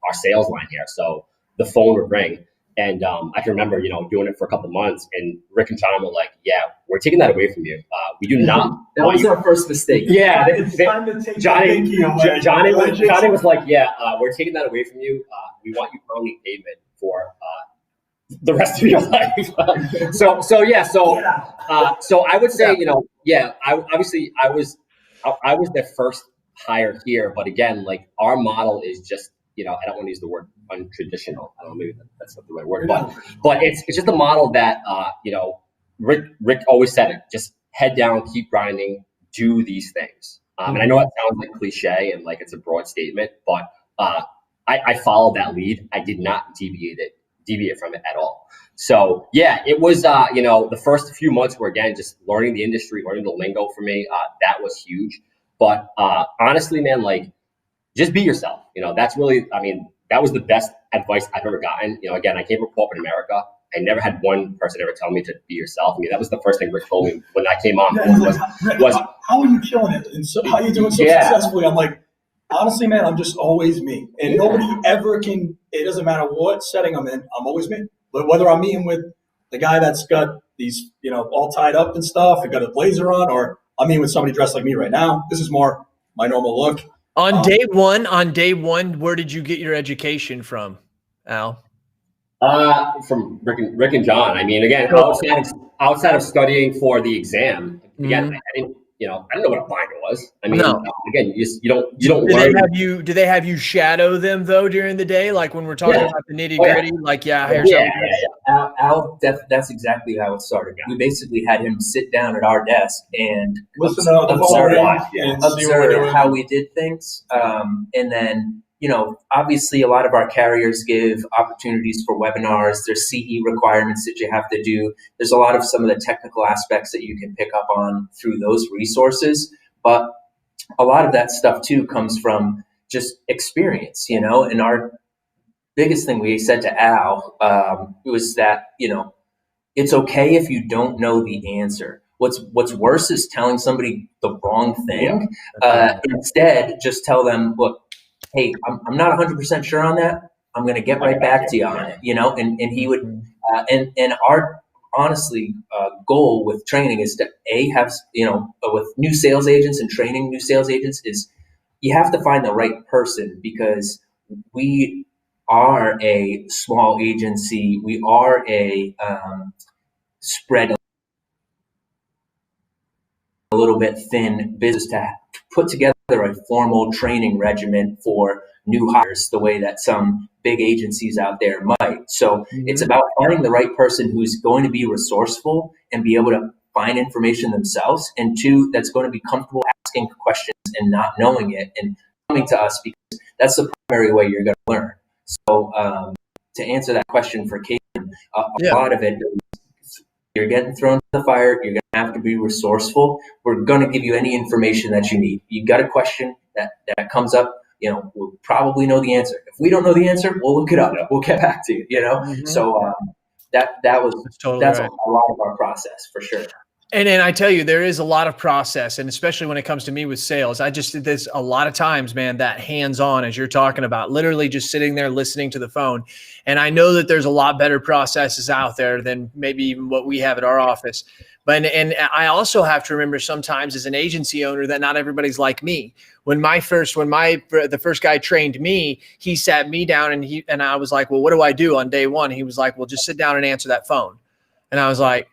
our sales line here. So the phone would ring. And I can remember, doing it for a couple of months, and Rick and John were like, we're taking that away from you. We do not. That was our first mistake. Yeah. Johnny was like, we're taking that away from you. We want you permanently payment for the rest of your life. So I would say, I was their first hire here. But again, our model is just, I don't want to use the word untraditional. I don't know, maybe that's not the right word, but it's just a model that, Rick always said it, just head down, keep grinding, do these things. And I know it sounds like cliche and it's a broad statement, but I followed that lead. I did not deviate from it at all. So it was, the first few months were, again, just learning the industry, learning the lingo for me. That was huge. But honestly, man, just be yourself. That's really, that was the best advice I've ever gotten. Again, I came from corporate America. I never had one person ever tell me to be yourself. I mean, that was the first thing Rick told me when I came on board was how are you killing it? And so, how are you doing so successfully? I'm like, honestly, man, I'm just always me. And nobody ever can, it doesn't matter what setting I'm in, I'm always me. But whether I'm meeting with the guy that's got these, all tied up and stuff, and got a blazer on, or I'm meeting with somebody dressed like me right now, this is more my normal look. On day one, where did you get your education from, Al? From Rick and John. I mean, again, outside of studying for the exam, again, I didn't, I don't know what a binder was. I mean, again, you don't learn. Do they have you shadow them though during the day? Like when we're talking about the nitty gritty, Al, that's exactly how it started. We basically had him sit down at our desk and listen to observe how we did things. And then, obviously a lot of our carriers give opportunities for webinars. There's CE requirements that you have to do. There's a lot of some of the technical aspects that you can pick up on through those resources. But a lot of that stuff too comes from just experience, and our biggest thing we said to Al was that, it's okay if you don't know the answer. What's worse is telling somebody the wrong thing. Instead, just tell them, look, hey, I'm not 100% sure on that. I'm going to get right back to you on it, and he would, and our honestly goal with training is to have, with new sales agents and training new sales agents is you have to find the right person, because we are a small agency. We are a spread a little bit thin business to put together a formal training regimen for new hires the way that some big agencies out there might. So it's about finding the right person who's going to be resourceful and be able to find information themselves, and two, that's going to be comfortable asking questions and not knowing it and coming to us, because that's the primary way you're going to learn. So to answer that question for Caitlin, a lot of it is you're getting thrown to the fire. You're going to have to be resourceful. We're going to give you any information that you need. You got a question that comes up, we'll probably know the answer. If we don't know the answer, we'll look it up. We'll get back to you, So that's totally right. A lot of our process for sure. And I tell you, there is a lot of process, and especially when it comes to me with sales, I just did this a lot of times, man, that hands-on, as you're talking about, literally just sitting there listening to the phone. And I know that there's a lot better processes out there than maybe even what we have at our office. But and I also have to remember sometimes as an agency owner that not everybody's like me. When the first guy trained me, he sat me down and I was like, well, what do I do on day one? He was like, well, just sit down and answer that phone. And I was like,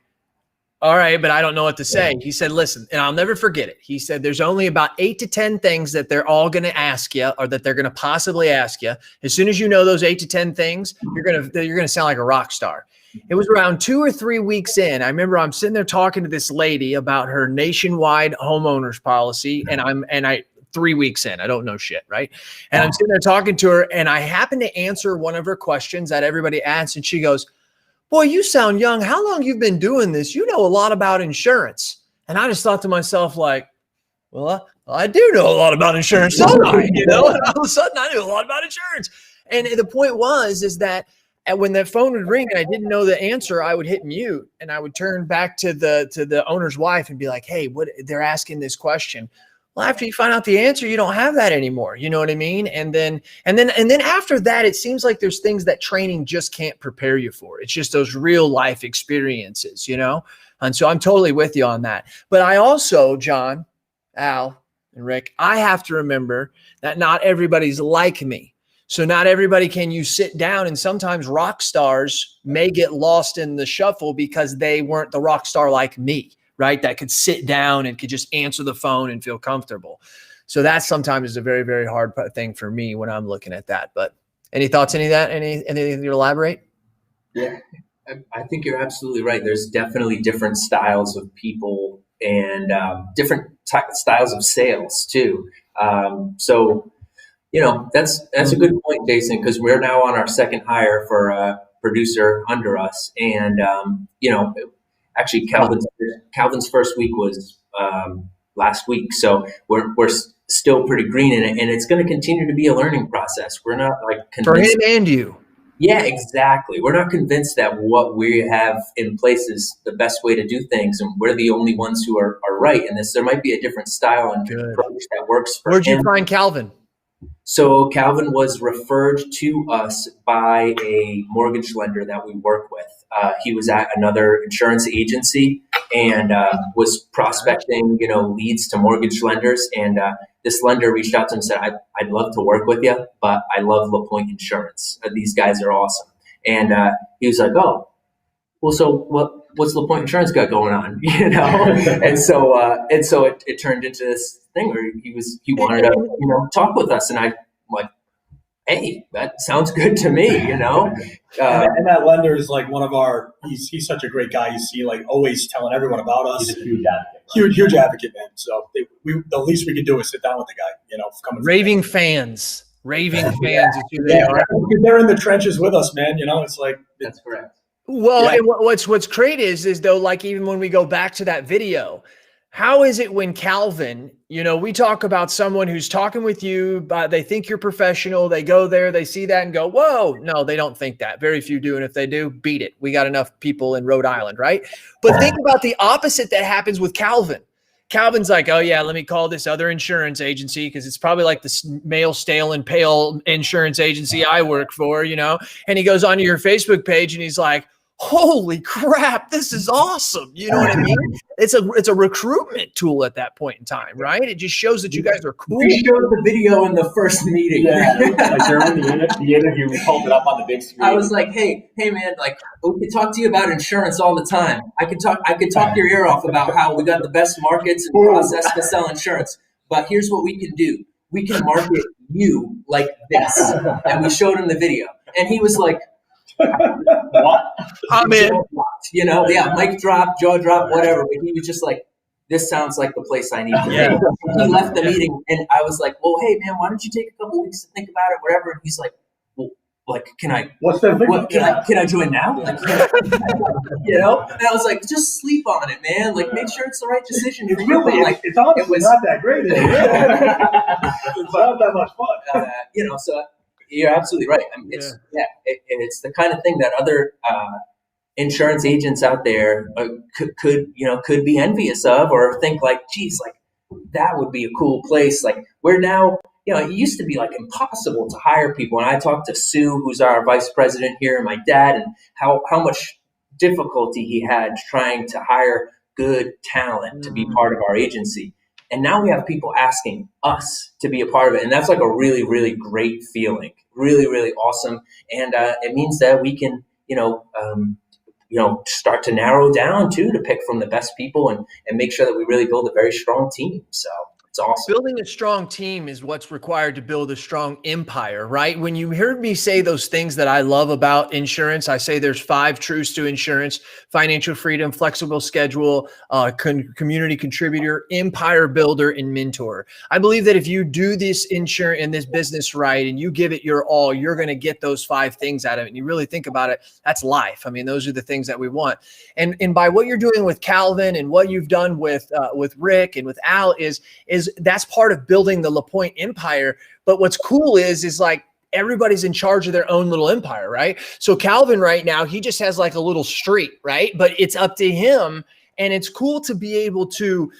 all right, but I don't know what to say. He said, listen, and I'll never forget it. He said, there's only about 8 to 10 things that they're all going to ask you, or that they're going to possibly ask you. As soon as you know those 8 to 10 things, you're going to sound like a rock star. It was around 2 or 3 weeks in. I remember I'm sitting there talking to this lady about her nationwide homeowners policy, and I 3 weeks in, I don't know shit, right? And I'm sitting there talking to her, and I happened to answer one of her questions that everybody asks, and she goes, boy, you sound young. How long you've been doing this? You know a lot about insurance. And I just thought to myself, like, well, I do know a lot about insurance, don't I? And all of a sudden I knew a lot about insurance. And the point is that when that phone would ring and I didn't know the answer, I would hit mute and I would turn back to the owner's wife and be like, hey, what they're asking this question. Well, after you find out the answer, you don't have that anymore. You know what I mean? And then after that, it seems like there's things that training just can't prepare you for. It's just those real life experiences, And so I'm totally with you on that. But I also, John, Al, and Rick, I have to remember that not everybody's like me. So not everybody can you sit down, and sometimes rock stars may get lost in the shuffle because they weren't the rock star like me. Right? That could sit down and could just answer the phone and feel comfortable. So that sometimes is a very, very hard thing for me when I'm looking at that. But any thoughts, any of that? Anything to elaborate? Yeah, I think you're absolutely right. There's definitely different styles of people and different styles of sales too. So, that's a good point, Jason, because we're now on our second hire for a producer under us. And, actually, Calvin's first week was last week. So we're still pretty green in it, and it's going to continue to be a learning process. We're not like For convinced. him and you. Yeah, exactly. We're not convinced that what we have in place is the best way to do things, and we're the only ones who are right in this. There might be a different style and Good. approach that works for Where'd him. you find Calvin? So Calvin was referred to us by a mortgage lender that we work with. He was at another insurance agency and was prospecting, leads to mortgage lenders. And this lender reached out to him and said, I'd love to work with you, but I love LaPointe Insurance. These guys are awesome. And he was like, oh, well, so what's LaPointe Insurance got going on? And so it turned into this thing where he wanted to talk with us, and I'm like, hey, that sounds good to me, And that lender is like one of our. He's such a great guy. You see, like always telling everyone about us. He's a huge advocate. Huge advocate, man. So the least we could do is sit down with the guy. Coming Raving fans. Raving fans is who they are. They're in the trenches with us, man. It's like that's correct. Well, Yeah. and what's great is though, like even when we go back to that video, how is it when Calvin, we talk about someone who's talking with you, but they think you're professional. They go there, they see that and go, whoa, no, they don't think that. Very few do. And if they do, beat it. We got enough people in Rhode Island, right? But think about the opposite that happens with Calvin. Calvin's like, oh yeah, let me call this other insurance agency because it's probably like the male, stale, and pale insurance agency I work for, And he goes onto your Facebook page and he's like, holy crap, this is awesome. You know what I mean? It's a recruitment tool at that point in time, right? It just shows that you guys are cool. We showed the video in the first meeting. Yeah, like during the interview, we pulled it up on the big screen. I was like, hey man, like we could talk to you about insurance all the time. I could talk your ear off about how we got the best markets and process to sell insurance. But here's what we can do. We can market you like this. And we showed him the video. And he was like, what? I'm in. Yeah, mic drop, jaw drop, whatever. But he was just like, this sounds like the place I need to be. Yeah. He left the meeting, and I was like, well, hey, man, why don't you take a couple weeks to think about it, whatever. And he's like, well, like, can I join now? Like, and I was like, just sleep on it, man. Like, make sure it's the right decision. It's really, like, it's honestly not that great. Is it? It's not that much fun. So you're absolutely right. I mean, it's the kind of thing that other insurance agents out there could be envious of, or think like, geez, like that would be a cool place. Like we're now, it used to be like impossible to hire people. And I talked to Sue, who's our vice president here, and my dad, and how much difficulty he had trying to hire good talent to be part of our agency. And now we have people asking us to be a part of it. And that's like a really, really great feeling. Really, really awesome. And it means that we can, start to narrow down too, to pick from the best people and make sure that we really build a very strong team. So it's awesome. Building a strong team is what's required to build a strong empire, right? When you heard me say those things that I love about insurance, I say there's 5 truths to insurance: financial freedom, flexible schedule, community contributor, empire builder, and mentor. I believe that if you do this insurance and this business right, and you give it your all, you're going to get those 5 things out of it. And you really think about it, that's life. I mean, those are the things that we want. And by what you're doing with Calvin and what you've done with Rick and with Al is that's part of building the LaPointe empire. But what's cool is like everybody's in charge of their own little empire, right? So Calvin right now, he just has like a little street, right? But it's up to him. And it's cool to be able to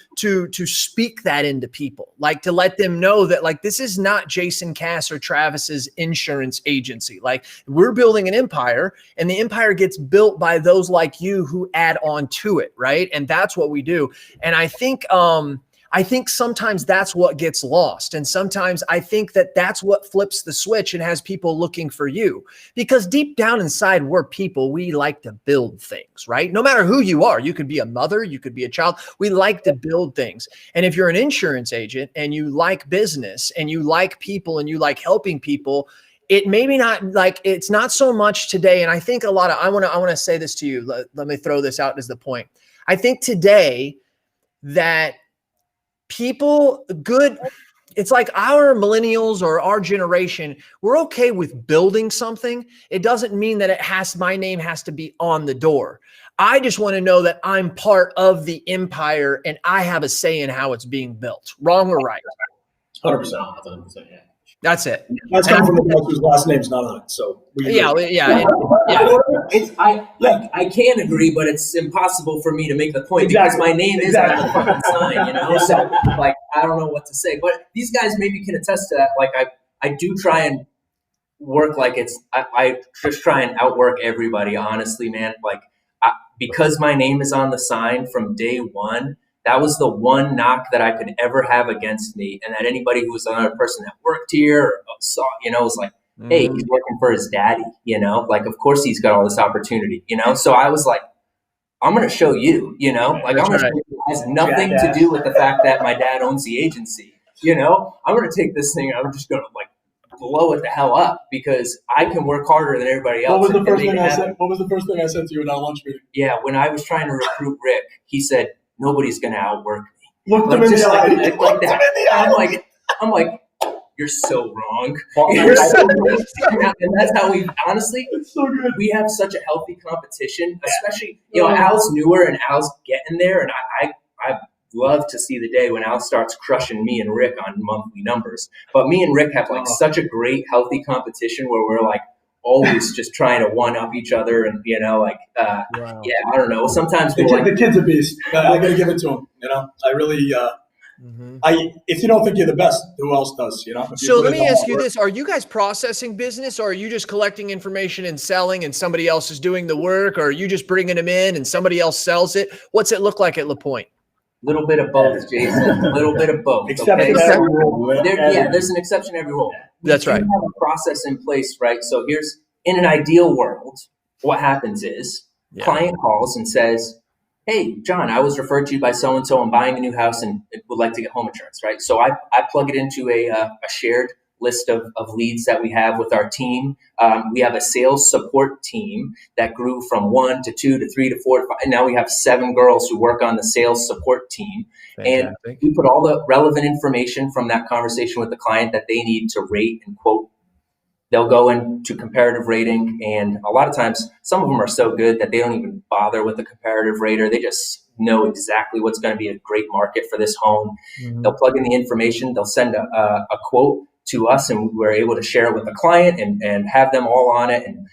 speak that into people, like to let them know that like this is not Jason Cass or Travis's insurance agency. Like we're building an empire, and the empire gets built by those like you who add on to it, right? And that's what we do. And I think sometimes that's what gets lost. And sometimes I think that that's what flips the switch and has people looking for you, because deep down inside, we're people. We like to build things, right? No matter who you are, you could be a mother, you could be a child. We like to build things. And if you're an insurance agent and you like business and you like people and you like helping people, it maybe not like, it's not so much today. And I think I want to say this to you. Let me throw this out as the point. I think today that people, good it's like our millennials or our generation, we're okay with building something. It doesn't mean that my name has to be on the door. I just want to know that I'm part of the empire and I have a say in how it's being built. Wrong or right? 100%. 100%, yeah. That's it. That's coming from the guy whose last name's not on it. So Yeah. I can agree, but it's impossible for me to make the point because my name is on the fucking sign, you know? So, like, I don't know what to say. But these guys maybe can attest to that. Like, I do try and work like I just try and outwork everybody, honestly, man. Like, because my name is on the sign from day one, that was the one knock that I could ever have against me. And that anybody who was another person that worked here or saw, you know, was like, hey, he's working for his daddy, you know, like, of course he's got all this opportunity, you know? So I was like, I'm going to show you, you know, like I'm going to show you it has nothing to do with the fact that my dad owns the agency, you know, I'm going to take this thing. I'm just going to like blow it the hell up because I can work harder than everybody else. What was the first thing I said? What was the first thing I said to you in our lunch meeting? Yeah. When I was trying to recruit Rick, he said, nobody's going to outwork me. Looked him in the eye. Like that. I'm like, you're so wrong. And that's how we, honestly, So good. we have such a healthy competition, especially, you know, Al's newer and Al's getting there. And I love to see the day when Al starts crushing me and Rick on monthly numbers. But me and Rick have like such a great, healthy competition where we're like always just trying to one up each other. And, you know, like, yeah, I don't know. Sometimes the kid's a beast. I got to give it to him. You know, I really, if you don't think you're the best, who else does? You know. So let me ask you this: are you guys processing business, or are you just collecting information and selling, and somebody else is doing the work, or are you just bringing them in and somebody else sells it? What's it look like at LaPointe? Little bit of both, Jason. A little bit of both. Exception Okay? every rule. There's an exception every rule. That's right. We have a process in place, right? So here's, in an ideal world, what happens is client calls and says, hey, John, I was referred to you by so-and-so. I'm buying a new house and would like to get home insurance, right? So I plug it into a shared list of leads that we have with our team. We have a sales support team that grew from 1 to 2 to 3 to 4 to 5. And now we have 7 girls who work on the sales support team. Fantastic. And we put all the relevant information from that conversation with the client that they need to rate and quote. They'll go into comparative rating, and a lot of times some of them are so good that they don't even bother with the comparative rater. They just know exactly what's going to be a great market for this home. They'll plug in the information. They'll send a quote to us, and we're able to share it with the client and have them all on it. And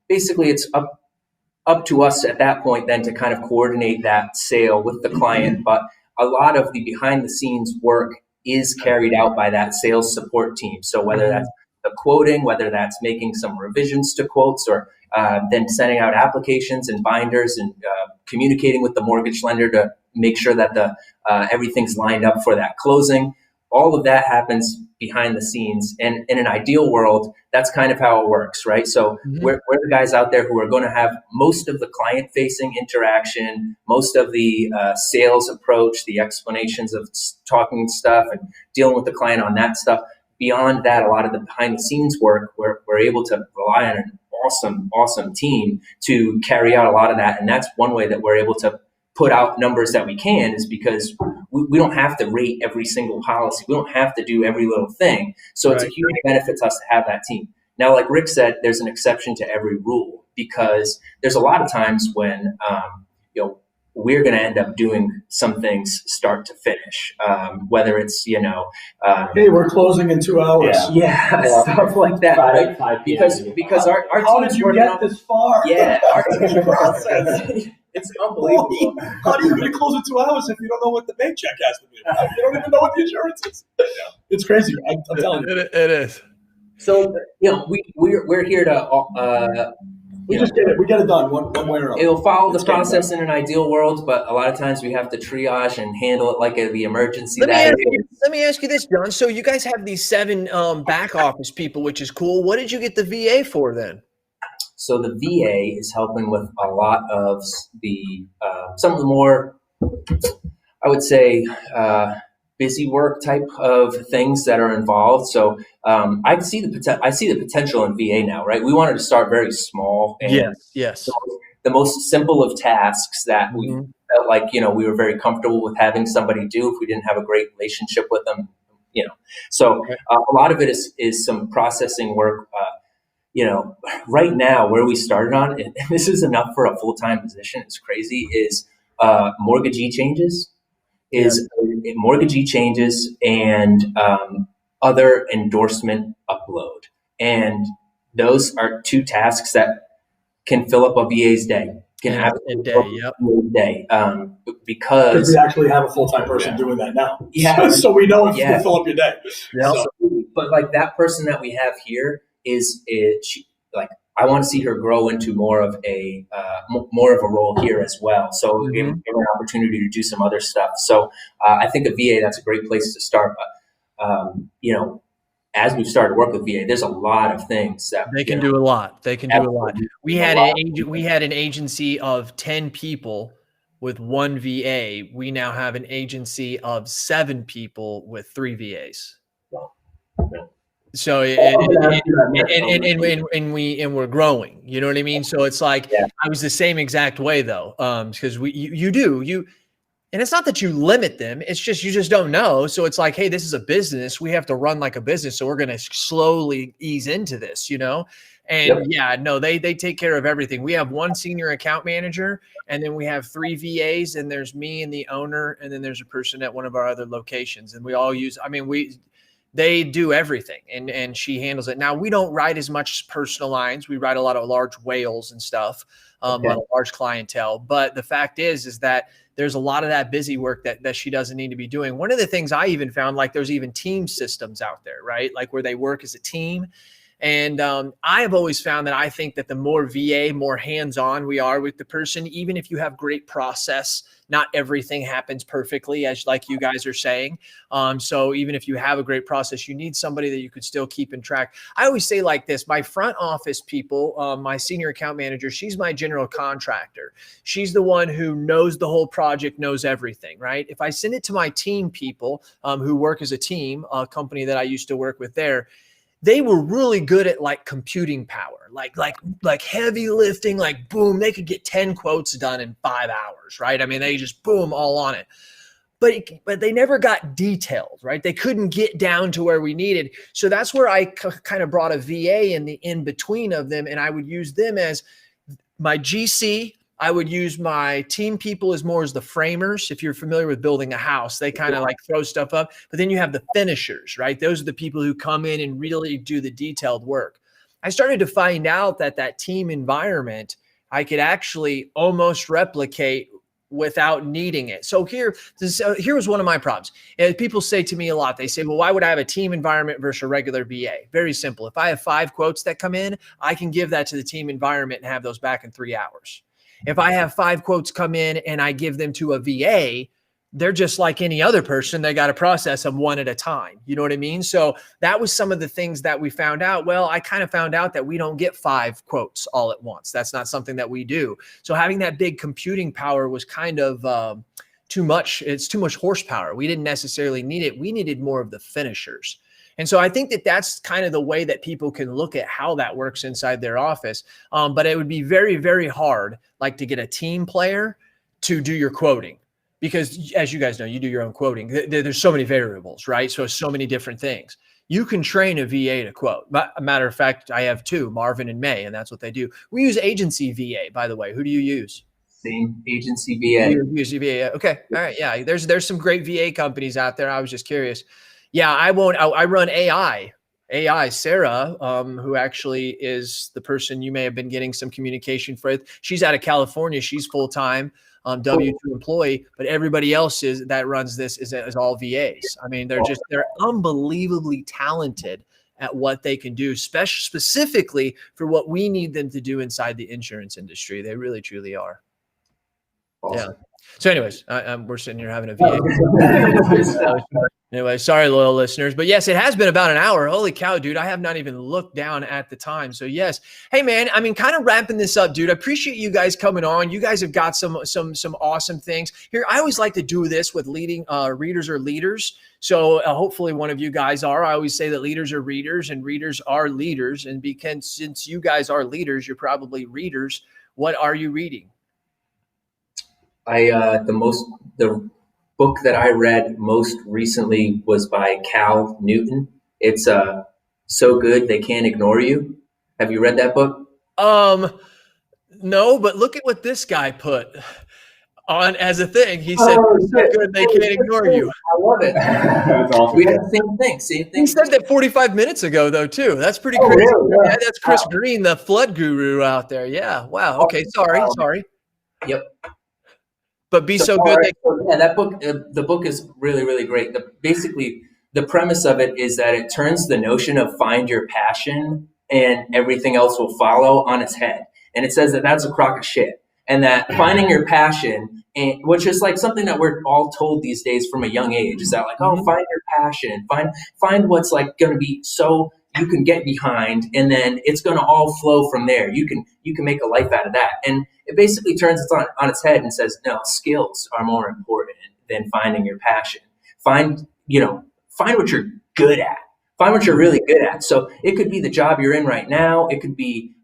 basically, it's up to us at that point then to kind of coordinate that sale with the client. But a lot of the behind the scenes work is carried out by that sales support team. So whether that's the quoting, whether that's making some revisions to quotes or then sending out applications and binders and communicating with the mortgage lender to make sure that everything's lined up for that closing. All of that happens behind the scenes. And in an ideal world, that's kind of how it works, right? So we're the guys out there who are going to have most of the client-facing interaction, most of the sales approach, the explanations of talking stuff and dealing with the client on that stuff. Beyond that, a lot of the behind-the-scenes work, we're able to rely on an awesome team to carry out a lot of that. And that's one way that we're able to put out numbers that we can is because we don't have to rate every single policy. We don't have to do every little thing. So it's a huge benefit to us to have that team. Now, like Rick said, there's an exception to every rule because there's a lot of times when, we're going to end up doing some things start to finish, whether it's, hey, we're closing in 2 hours. Stuff like that, right? Because our how team's did you working get on this far? Yeah, our team process. It's unbelievable. How are you going to close in 2 hours if you don't know what the paycheck has to be? You don't even know what the insurance is. It's crazy. I'm telling you. It is. So we're here to. We just get it. We get it done one way or another. It'll follow the process in an ideal world, but a lot of times we have to triage and handle it like the emergency. Let me ask you this, John. So you guys have these 7 back office people, which is cool. What did you get the VA for then? So the VA is helping with a lot of the some of the more, I would say, busy work type of things that are involved. So I see the potential in VA now, right? We wanted to start very small. And yes. The most simple of tasks that we felt like, we were very comfortable with having somebody do if we didn't have a great relationship with them. So a lot of it is some processing work. Right now where we started on, and this is enough for a full-time position. It's crazy. Is mortgagee changes, mortgagee changes, and other endorsement upload, and those are two tasks that can fill up a VA's day. Can have a day, day, because we actually have a full-time person doing that now. Yeah, so we know if you can fill up your day. So, but like that person that we have here she, like, I want to see her grow into more of a role here as well. So give her an opportunity to do some other stuff. So I think a VA, that's a great place to start. But as we've started to work with VA, there's a lot of things that they can do a lot. They can do a lot. We had an agency of 10 people with one VA. We now have an agency of 7 people with 3 VAs. So we're growing. You know what I mean? So it's like I was the same exact way though, because and it's not that you limit them. It's just, you just don't know. So it's like, hey, this is a business. We have to run like a business. So we're going to slowly ease into this, And they take care of everything. We have 1 senior account manager, and then we have 3 VAs, and there's me and the owner, and then there's a person at one of our other locations. And we all they do everything, and she handles it. Now, we don't write as much personal lines. We write a lot of large whales and stuff, a lot of large clientele. But the fact is that there's a lot of that busy work that she doesn't need to be doing. One of the things I even found, like there's even team systems out there, right? Like where they work as a team. And I have always found that I think that the more VA, more hands-on we are with the person, even if you have great process, not everything happens perfectly, as like you guys are saying. So even if you have a great process, you need somebody that you could still keep in track. I always say like this, my front office people, my senior account manager, she's my general contractor. She's the one who knows the whole project, knows everything, right? If I send it to my team people who work as a team, a company that I used to work with there, they were really good at like computing power, like heavy lifting, like boom, they could get 10 quotes done in 5 hours, right? I mean, they just boom, all on it. But they never got detailed, right? They couldn't get down to where we needed. So that's where I kind of brought a VA in the in between of them, and I would use them as my GC. I would use my team people as more as the framers. If you're familiar with building a house, they kind of like throw stuff up, but then you have the finishers, right? Those are the people who come in and really do the detailed work. I started to find out that team environment, I could actually almost replicate without needing it. So here was one of my problems. And people say to me a lot, they say, well, why would I have a team environment versus a regular VA? Very simple. If I have 5 quotes that come in, I can give that to the team environment and have those back in 3 hours. If I have 5 quotes come in and I give them to a VA, they're just like any other person. They got to process them one at a time. You know what I mean? So that was some of the things that we found out. Well, I kind of found out that we don't get 5 quotes all at once. That's not something that we do. So having that big computing power was kind of too much. It's too much horsepower. We didn't necessarily need it. We needed more of the finishers. And so I think that that's kind of the way that people can look at how that works inside their office. But it would be very, very hard, like to get a team player to do your quoting, because as you guys know, you do your own quoting. There's so many variables, right? So many different things. You can train a VA to quote. But a matter of fact, I have 2, Marvin and May, and that's what they do. We use agency VA, by the way. Who do you use? Same agency VA. Agency VA. Okay. All right. Yeah. There's some great VA companies out there. I was just curious. Yeah, I run AI, Sarah, who actually is the person you may have been getting some communication with. She's out of California. She's full-time W-2 employee, but everybody else that runs this is all VAs. I mean, they're unbelievably talented at what they can do, specifically for what we need them to do inside the insurance industry. They really, truly are. Awesome. Yeah. So anyways, we're sitting here having a VA. Anyway, sorry, loyal listeners. But yes, it has been about an hour. Holy cow, dude. I have not even looked down at the time. So yes. Hey, man, I mean, kind of wrapping this up, dude. I appreciate you guys coming on. You guys have got some awesome things here. I always like to do this with leading readers or leaders. So hopefully one of you guys are. I always say that leaders are readers and readers are leaders. And because since you guys are leaders, you're probably readers. What are you reading? book that I read most recently was by Cal Newton. It's So Good They Can't Ignore You. Have you read that book? No, but look at what this guy put on as a thing. He said, Oh, so good they can't ignore you. I love it. That's awesome. We had the same thing. Same thing. He said that 45 minutes ago, though, too. That's pretty Oh, crazy. really? Yeah, that's Chris Green, the flood guru out there. Yeah. Wow. Okay. Sorry. Yep. But be so good. Yeah, that book. The book is really, really great. Basically, the premise of it is that it turns the notion of find your passion and everything else will follow on its head. And it says that that's a crock of shit, and that finding your passion, which is like something that we're all told these days from a young age, is that like, oh, find your passion, find what's like going to be so you can get behind, and then it's going to all flow from there. You can make a life out of that. And it basically turns it on its head and says, no, skills are more important than finding your passion. Find what you're good at. Find what you're really good at. So it could be the job you're in right now. It could be,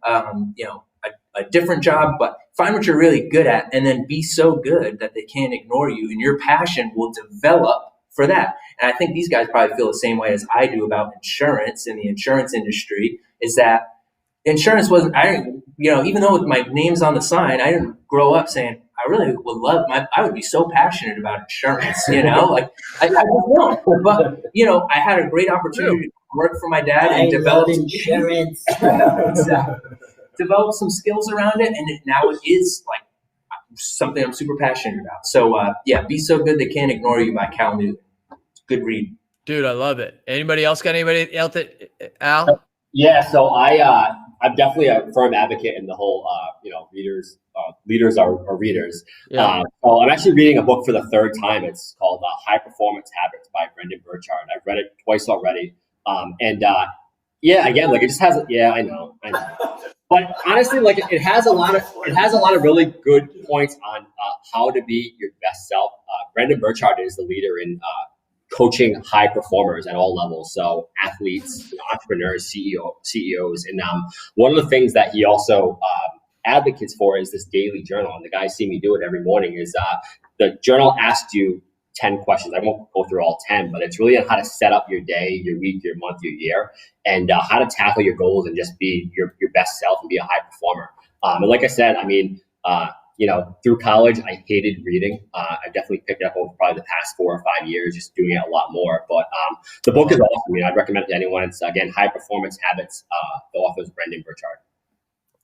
a different job, but find what you're really good at, and then be so good that they can't ignore you, and your passion will develop for that. And I think these guys probably feel the same way as I do about insurance in the insurance industry, is that insurance wasn't, even though my name's on the sign, I didn't grow up saying, I really would love I would be so passionate about insurance, like I just don't. But, I had a great opportunity to work for my dad and develop insurance. develop some skills around it. And now it is like something I'm super passionate about. So Be So Good They Can't Ignore You by Cal Newton. Good read. Dude, I love it. Anybody else got anybody else Al? Yeah, so I'm definitely a firm advocate in the whole, leaders are readers. Yeah. So I'm actually reading a book for the third time. It's called High Performance Habits by Brendon Burchard. I've read it twice already. Again, like it just has, I know. But honestly, like it has a lot of really good points on how to be your best self. Brendon Burchard is the leader in coaching high performers at all levels. So athletes, entrepreneurs, CEOs. And one of the things that he also advocates for is this daily journal. And the guys see me do it every morning is the journal asks you 10 questions. I won't go through all 10, but it's really on how to set up your day, your week, your month, your year, and how to tackle your goals and just be your best self and be a high performer. And like I said, through college, I hated reading. I definitely picked it up over probably the past 4 or 5 years, just doing it a lot more. But the book is awesome. I'd recommend it to anyone. It's, again, High Performance Habits. The author is Brendon Burchard.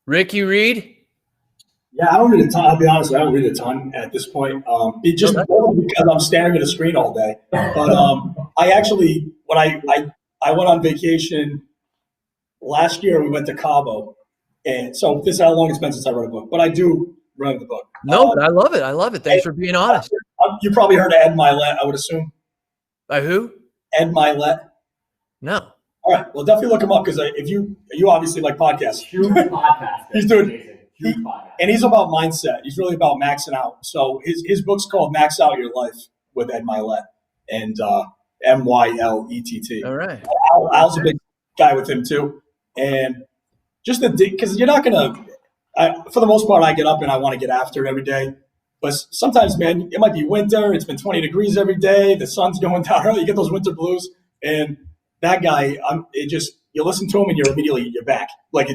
Rick, you read? Yeah, I don't read a ton. I'll be honest, I don't read a ton at this point. It just mostly because I'm staring at a screen all day. But I actually, when I went on vacation last year, we went to Cabo. And so this is how long it's been since I read a book. But I do read the book. No, but I love it. Thanks for being honest. You probably heard of Ed Milet, I would assume. By who? Ed Milet. No. All right. Well, definitely look him up because if you obviously like podcasts. Huge podcast. He's doing and he's about mindset. He's really about maxing out. So his book's called Max Out Your Life with Ed Milet and Mylett. All right. Al's a big guy with him too. And just because you're not going to, for the most part, I get up and I want to get after it every day. But sometimes, man, it might be winter. It's been 20 degrees every day. The sun's going down early. You get those winter blues. And that guy, you listen to him and you're back. Like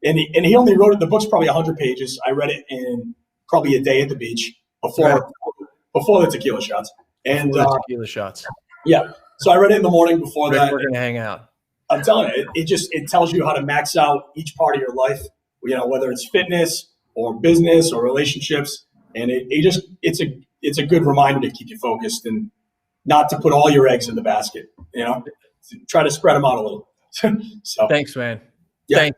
and he only wrote it. The book's probably 100 pages. I read it in probably a day at the beach before the tequila shots. And tequila shots. Yeah. So I read it in the morning before Rick, that. We're going to hang out. I'm telling you, it tells you how to max out each part of your life, whether it's fitness or business or relationships. And it's a good reminder to keep you focused and not to put all your eggs in the basket, try to spread them out a little. So thanks, man. Yeah.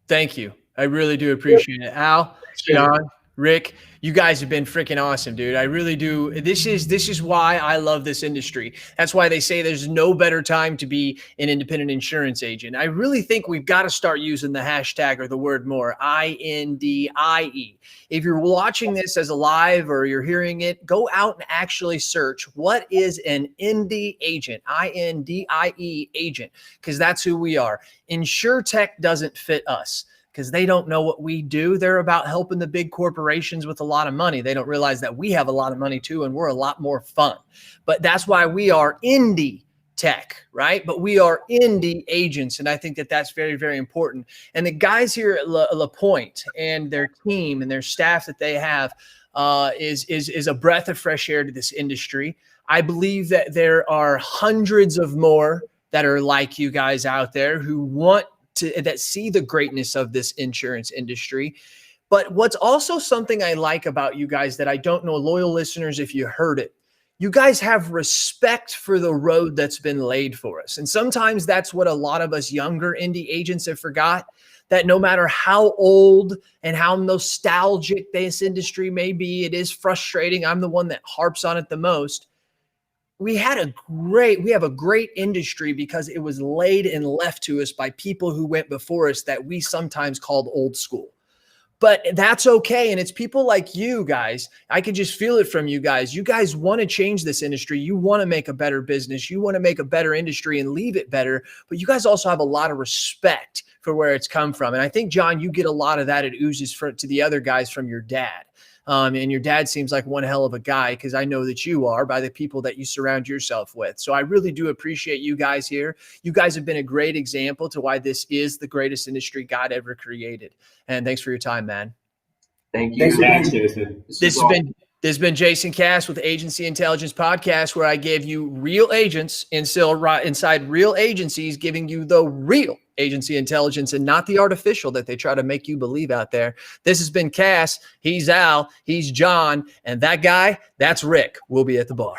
Thank you. I really do appreciate it. Al, John, Rick, you guys have been freaking awesome, dude. I really do. This is why I love this industry. That's why they say there's no better time to be an independent insurance agent. I really think we've got to start using the hashtag or the word more, INDIE. If you're watching this as a live or you're hearing it, go out and actually search what is an indie agent, INDIE agent, because that's who we are. InsurTech doesn't fit us. because they don't know what we do. They're about helping the big corporations with a lot of money. They don't realize that we have a lot of money too, and we're a lot more fun. But that's why we are indie tech, right? But we are indie agents. And I think that that's very, very important. And the guys here at LaPointe and their team and their staff that they have is a breath of fresh air to this industry. I believe that there are hundreds of more that are like you guys out there who want to, that see the greatness of this insurance industry. But what's also something I like about you guys that I don't know, loyal listeners, if you heard it, you guys have respect for the road that's been laid for us. And sometimes that's what a lot of us younger indie agents have forgot, that no matter how old and how nostalgic this industry may be, it is frustrating. I'm the one that harps on it the most. We have a great industry because it was laid and left to us by people who went before us that we sometimes called old school. But that's okay. And it's people like you guys. I could just feel it from you guys. You guys want to change this industry. You want to make a better business. You want to make a better industry and leave it better. But you guys also have a lot of respect for where it's come from. And I think, John, you get a lot of that. It oozes to the other guys from your dad. And your dad seems like one hell of a guy, because I know that you are, by the people that you surround yourself with. So I really do appreciate you guys here. You guys have been a great example to why this is the greatest industry God ever created. And thanks for your time, man. Thank you. Thanks, Jason. This This has been Jason Cass with Agency Intelligence Podcast, where I give you real agents inside real agencies, giving you the real agency intelligence and not the artificial that they try to make you believe out there. This has been Cass. He's Al. He's John. And that guy, that's Rick. We'll be at the bar.